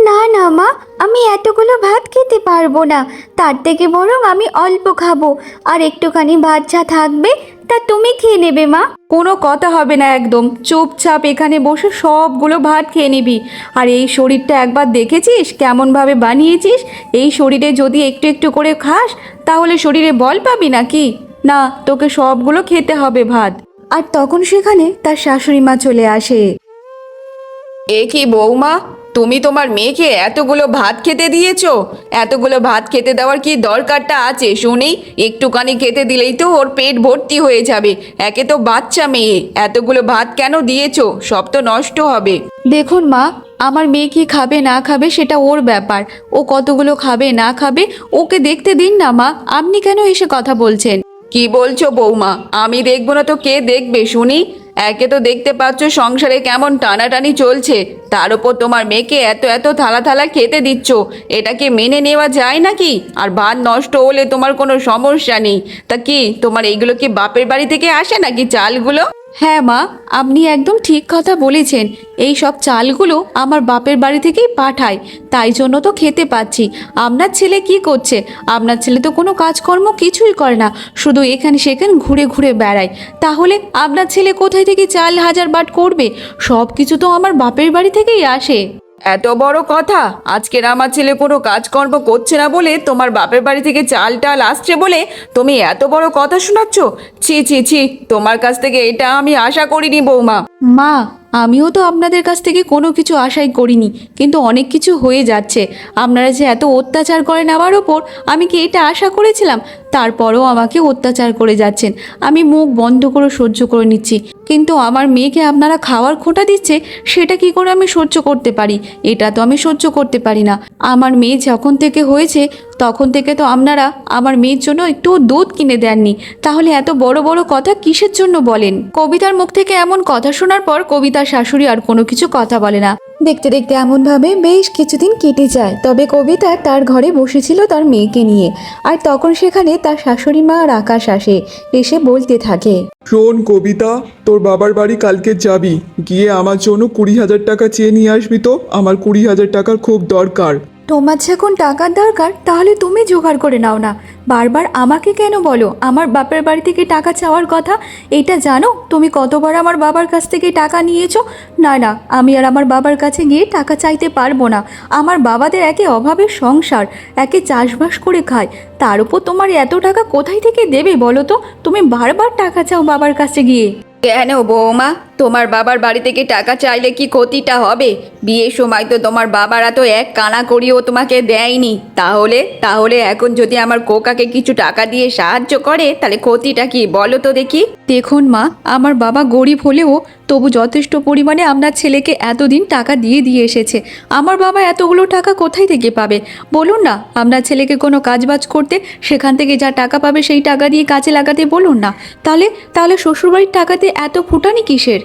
না না মা, আমি এতগুলো ভাত খেতে পারবো না। তার থেকে বরং আমি অল্প খাবো, আর একটুখানি ভাত যা থাকবে তা তুমি খেয়ে নেবে মা। কোনো কথা হবে না, একদম চুপচাপ এখানে বসে সবগুলো ভাত খেয়ে নিবি। আর এই শরীরটা একবার দেখেছিস কেমনভাবে বানিয়েছিস? এই শরীরে যদি একটু একটু করে খাস তাহলে শরীরে বল পাবি নাকি? না, তোকে সবগুলো খেতে হবে ভাত। আর তখন সেখানে তার শাশুড়ি মা চলে আসে। এ কি বৌমা, তুমি তোমার মেয়েকে এতগুলো ভাত খেতে দিয়েছো? এতগুলো ভাত খেতে দেওয়ার কি দরকারটা আছে শুনি? একটুখানি খেতে দিলেই তো ওর পেট ভর্তি হয়ে যাবে। একে তো বাচ্চা মেয়ে, এতগুলো ভাত কেন দিয়েছো? সব তো নষ্ট হবে। দেখুন মা, আমার মেয়ে কি খাবে না খাবে সেটা ওর ব্যাপার। ও কতগুলো খাবে না খাবে ওকে দেখতে দিন না মা, আপনি কেন এসে কথা বলছেন? কি বলছো বৌমা? আমি দেখবো না তো কে দেখবে শুনি? একে তো দেখতে পাচ্ছ সংসারে কেমন টানাটানি চলছে, তার উপর তোমার মেয়েকে এত এত থালা থালা খেতে দিচ্ছ। এটা কি মেনে নেওয়া যায় নাকি? আর ভাত নষ্ট হলে তোমার কোনো সমস্যা নেই, তা কি তোমার এইগুলো কি বাপের বাড়ি থেকে আসে নাকি চালগুলো? হ্যাঁ মা, আপনি একদম ঠিক কথা বলেছেন। এই সব চালগুলো আমার বাপের বাড়ি থেকেই পাঠায়, তাই জন্য তো খেতে পাচ্ছি। আপনার ছেলে কি করছে? আপনার ছেলে তো কোনো কাজকর্ম কিছুই করে না, শুধু এখানে সেখানে ঘুরে ঘুরে বেড়ায়। তাহলে আপনার ছেলে কোথায় থেকে চাল হাজার বাট করবে? সব কিছু তো আমার বাপের বাড়ি থেকেই আসে। এত বড় কথা! আজকের আমার ছেলে কোনো কাজকর্ম করছে না বলে তোমার বাপের বাড়ি থেকে চাল টাল আসছে বলে তুমি এত বড় কথা শোনাচ্ছ? ছি ছি ছি, তোমার কাছ থেকে এটা আমি আশা করিনি বৌমা। মা, আমিও তো আপনাদের কাছ থেকে কোনো কিছু আশাই করিনি, কিন্তু অনেক কিছু হয়ে যাচ্ছে। আপনারা যে এত অত্যাচার করেন আমার ওপর, আমি কি এটা আশা করেছিলাম? তারপরেও আমাকে অত্যাচার করে যাচ্ছেন, আমি মুখ বন্ধ করে সহ্য করে নিচ্ছি। কিন্তু আমার মেয়েকে আপনারা খাওয়ার খোঁটা দিচ্ছে, সেটা কি করে আমি সহ্য করতে পারি? এটা তো আমি সহ্য করতে পারি না। আমার মেয়ে যখন থেকে হয়েছে তখন থেকে তো আপনারা আমার মেয়ের জন্য একটু দুধ কিনে দেননি, তাহলে এত বড় বড় কথা কিসের জন্য বলেন? কবিতার মুখ থেকে এমন কথা শোনার পর কবিতার শাশুড়ি আর কোনো কিছু কথা বলে না। দেখতে দেখতে এমনভাবে বেশ কিছুদিন কেটে যায়। তবে কবিতা তার ঘরে বসেছিল তার মেয়েকে নিয়ে, আর তখন সেখানে তার শাশুড়ি মা আর আকাশ এসে বলতে থাকে, শোন কবিতা, তোর বাবার বাড়ি কালকে যাবি, গিয়ে আমার জন্য 20,000 টাকা চেয়ে নিয়ে আসবি তো। আমার 20,000 টাকার খুব দরকার। তোমার যখন টাকার দরকার তাহলে তুমি জোগাড় করে নাও না, বারবার আমাকে কেন বলো আমার বাপের বাড়ি থেকে টাকা চাওয়ার কথা? এটা জানো তুমি কতবার আমার বাবার কাছ থেকে টাকা নিয়েছো? না না, আমি আর আমার বাবার কাছে গিয়ে টাকা চাইতে পারবো না। আমার বাবাদের একে অভাবের সংসার, একে চাষবাস করে খায়, তার উপর তোমার এত টাকা কোথায় থেকে দেবে বলো তো? তুমি বারবার টাকা চাও বাবার কাছে গিয়ে। কেন বৌমা, তোমার বাবার বাড়ি থেকে টাকা চাইলে কি ক্ষতিটা হবে? বিয়ের সময় তো তোমার বাবারা তো এক কানা করিও তোমাকে দেয়নি। তাহলে তাহলে এখন যদি আমার কোকাকে কিছু টাকা দিয়ে সাহায্য করে তাহলে ক্ষতিটা কি বলো তো দেখি? দেখুন মা, আমার বাবা গরিব হলেও তবু যথেষ্ট পরিমাণে আপনার ছেলেকে এতদিন টাকা দিয়ে দিয়ে এসেছে। আমার বাবা এতগুলো টাকা কোথায় থেকে পাবে বলুন না? আপনার ছেলেকে কোনো কাজবাজ করতে, সেখান থেকে যা টাকা পাবে সেই টাকা দিয়ে কাজে লাগাতে বলুন না। তাহলে শ্বশুরবাড়ির টাকাতে এত ফুটানি কিসের?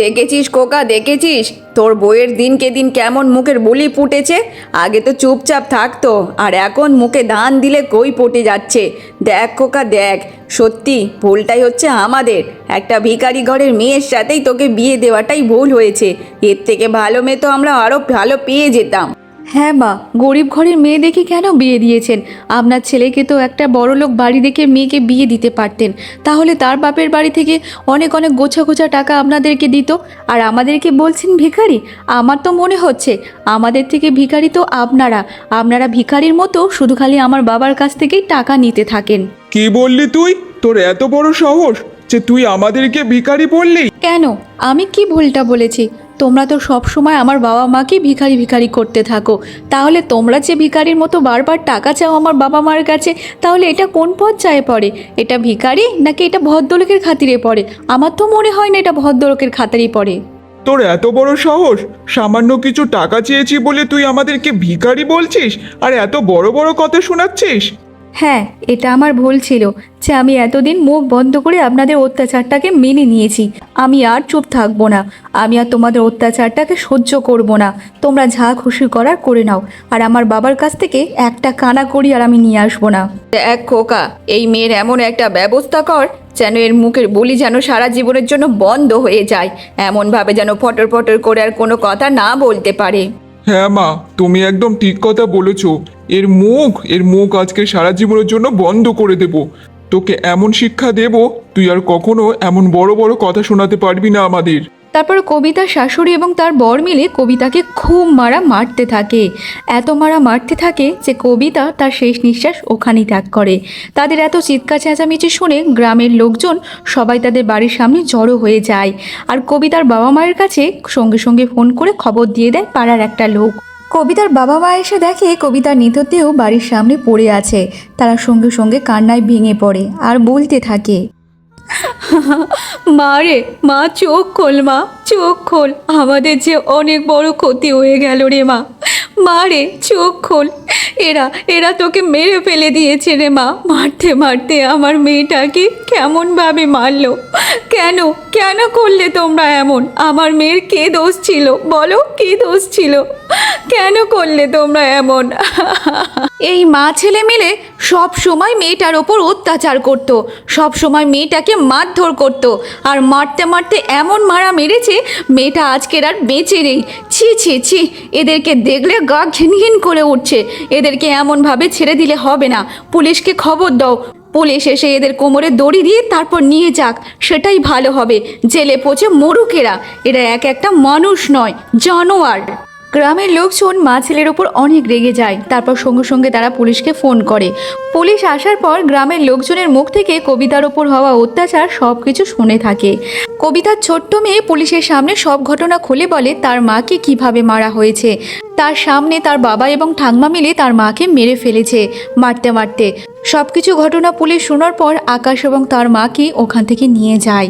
দেখেছিস খোকা, দেখেছিস তোর বউয়ের দিনকে দিন কেমন মুখের বুলি ফুটেছে? আগে তো চুপচাপ থাকতো, আর এখন মুখে ধান দিলে কই পটে যাচ্ছে। দেখ খোকা দেখ, সত্যি ভুলটাই হচ্ছে আমাদের। একটা ভিখারি ঘরের মেয়ের সাথেই তোকে বিয়ে দেওয়াটাই ভুল হয়েছে। এর থেকে ভালো মেয়ে তো আমরা আরও ভালো পেয়ে যেতাম। হ্যাঁ মা, গরিব ঘরের মেয়ে দেখে কেন বিয়ে দিয়েছেন? আপনার ছেলেকে তো একটা বড়লোক বাড়ি দেখে মেয়েকে বিয়ে দিতে পারতেন, তাহলে তার বাপের বাড়ি থেকে অনেক অনেক গোছা গোছা টাকা আপনাদেরকে দিত। আর আমাদেরকে বলছেন ভিখারি? আমার তো মনে হচ্ছে আমাদের থেকে ভিখারি তো আপনারা ভিখারির মতো শুধু খালি আমার বাবার কাছ থেকেই টাকা নিতে থাকেন। কি বললি তুই? তোর এত বড় সাহস যে তুই আমাদেরকে ভিখারি বললি? কেন, আমি কি ভুলটা বলেছি? তোমরা তো সব সময় আমার বাবা মাকে ভিখারি ভিখারি করতে থাকো, তাহলে তোমরা যে ভিখারির মতো বারবার টাকা চাও আমার বাবা মার কাছে, তাহলে এটা কোন পর্যায়ে পড়ে? এটা ভিখারি নাকি এটা ভদ্রলোকের খাতিরে পড়ে? আমার তো মনে হয় না এটা ভদ্রলোকের খাতিরে পড়ে। তোর এত বড় সাহস! সামান্য কিছু টাকা চেয়েছি বলে তুই আমাদেরকে ভিখারি বলছিস আর এত বড় বড় কথা শোনাচ্ছিস? হ্যাঁ, এটা আমার ভুল ছিল যে আমি এতদিন মুখ বন্ধ করে আপনাদের অত্যাচারটাকে মেনে নিয়েছি। আমি আর চুপ থাকবো না, আমি আর তোমাদের অত্যাচারটাকে সহ্য করব না। তোমরা যা খুশি করার করে নাও, আর আমার বাবার কাছ থেকে একটা কানা করি আর আমি নিয়ে আসবো না। দেখ খোকা, এই মেয়ের এমন একটা ব্যবস্থা কর যেন এর মুখের বুলি যেন সারা জীবনের জন্য বন্ধ হয়ে যায়, এমনভাবে যেন ফটর ফটর করে আর কোনো কথা না বলতে পারে। হ্যাঁ মা, তুমি একদম ঠিক কথা বলেছো। এর মুখ আজকে সারা জীবনের জন্য বন্ধ করে দেব। তোকে এমন শিক্ষা দেব, তুই আর কখনো এমন বড় বড় কথা শোনাতে পারবি না আমাদের। তারপর কবিতার শাশুড়ি এবং তার বর মিলে কবিতাকে খুব মারতে থাকে, এত মারতে থাকে যে কবিতা তার শেষ নিঃশ্বাস ওখানেই ত্যাগ করে। তাদের এত চিৎকার চেঁচামেচি শুনে গ্রামের লোকজন সবাই তাদের বাড়ির সামনে জড়ো হয়ে যায়, আর কবিতার বাবা মায়ের কাছে সঙ্গে সঙ্গে ফোন করে খবর দিয়ে দেয় পাড়ার একটা লোক। কবিতার বাবা মা এসে দেখে কবিতার মৃতদেহ বাড়ির সামনে পড়ে আছে। তারা সঙ্গে সঙ্গে কান্নায় ভেঙে পড়ে আর বলতে থাকে, মা রে মা, চোখ খোল মা, চোখ খোল, আমাদের যে অনেক বড় ক্ষতি হয়ে গেল রে মা। মা রে চোখ খোল, এরা তোকে মেরে ফেলে দিয়েছে রে মা। মারতে আমার মেয়েটাকে কেমনভাবে মারলো, কেন কেন করলে তোমরা এমন? আমার মেয়ের কে দোষ ছিল বলো, কি দোষ ছিল? কেন করলে তোমরা এমন? এই মা ছেলে মিলে সব সময় মেয়েটার ওপর অত্যাচার করত, সব সময় মেয়েটাকে মারধর করত, আর মারতে এমন মারা মেরেছে মেয়েটা আজকের আর বেঁচে নেই। ছি ছি ছি, এদেরকে দেখলে গা ঘিন করে উঠছে। এদেরকে এমনভাবে ছেড়ে দিলে হবে না, পুলিশকে খবর দাও। পুলিশ এসে এদের কোমরে দড়ি দিয়ে তারপর নিয়ে যাক, সেটাই ভালো হবে। জেলে পচে মরুক এরা একটা মানুষ নয়, জানোয়ার। গ্রামের লোকজন মা ছেলের ওপর অনেক রেগে যায়। তারপর সঙ্গে সঙ্গে তারা পুলিশকে ফোন করে। পুলিশ আসার পর গ্রামের লোকজনের মুখ থেকে কবিতার ওপর হওয়া অত্যাচার সব কিছু শুনে থাকে। কবিতার ছোট্ট মেয়ে পুলিশের সামনে সব ঘটনা খুলে বলে তার মাকে কিভাবে মারা হয়েছে। তার সামনে তার বাবা এবং ঠাম্মা মিলে তার মাকে মেরে ফেলেছে মারতে। সব কিছু ঘটনা পুলিশ শোনার পর আকাশ এবং তার মাকে ওখান থেকে নিয়ে যায়।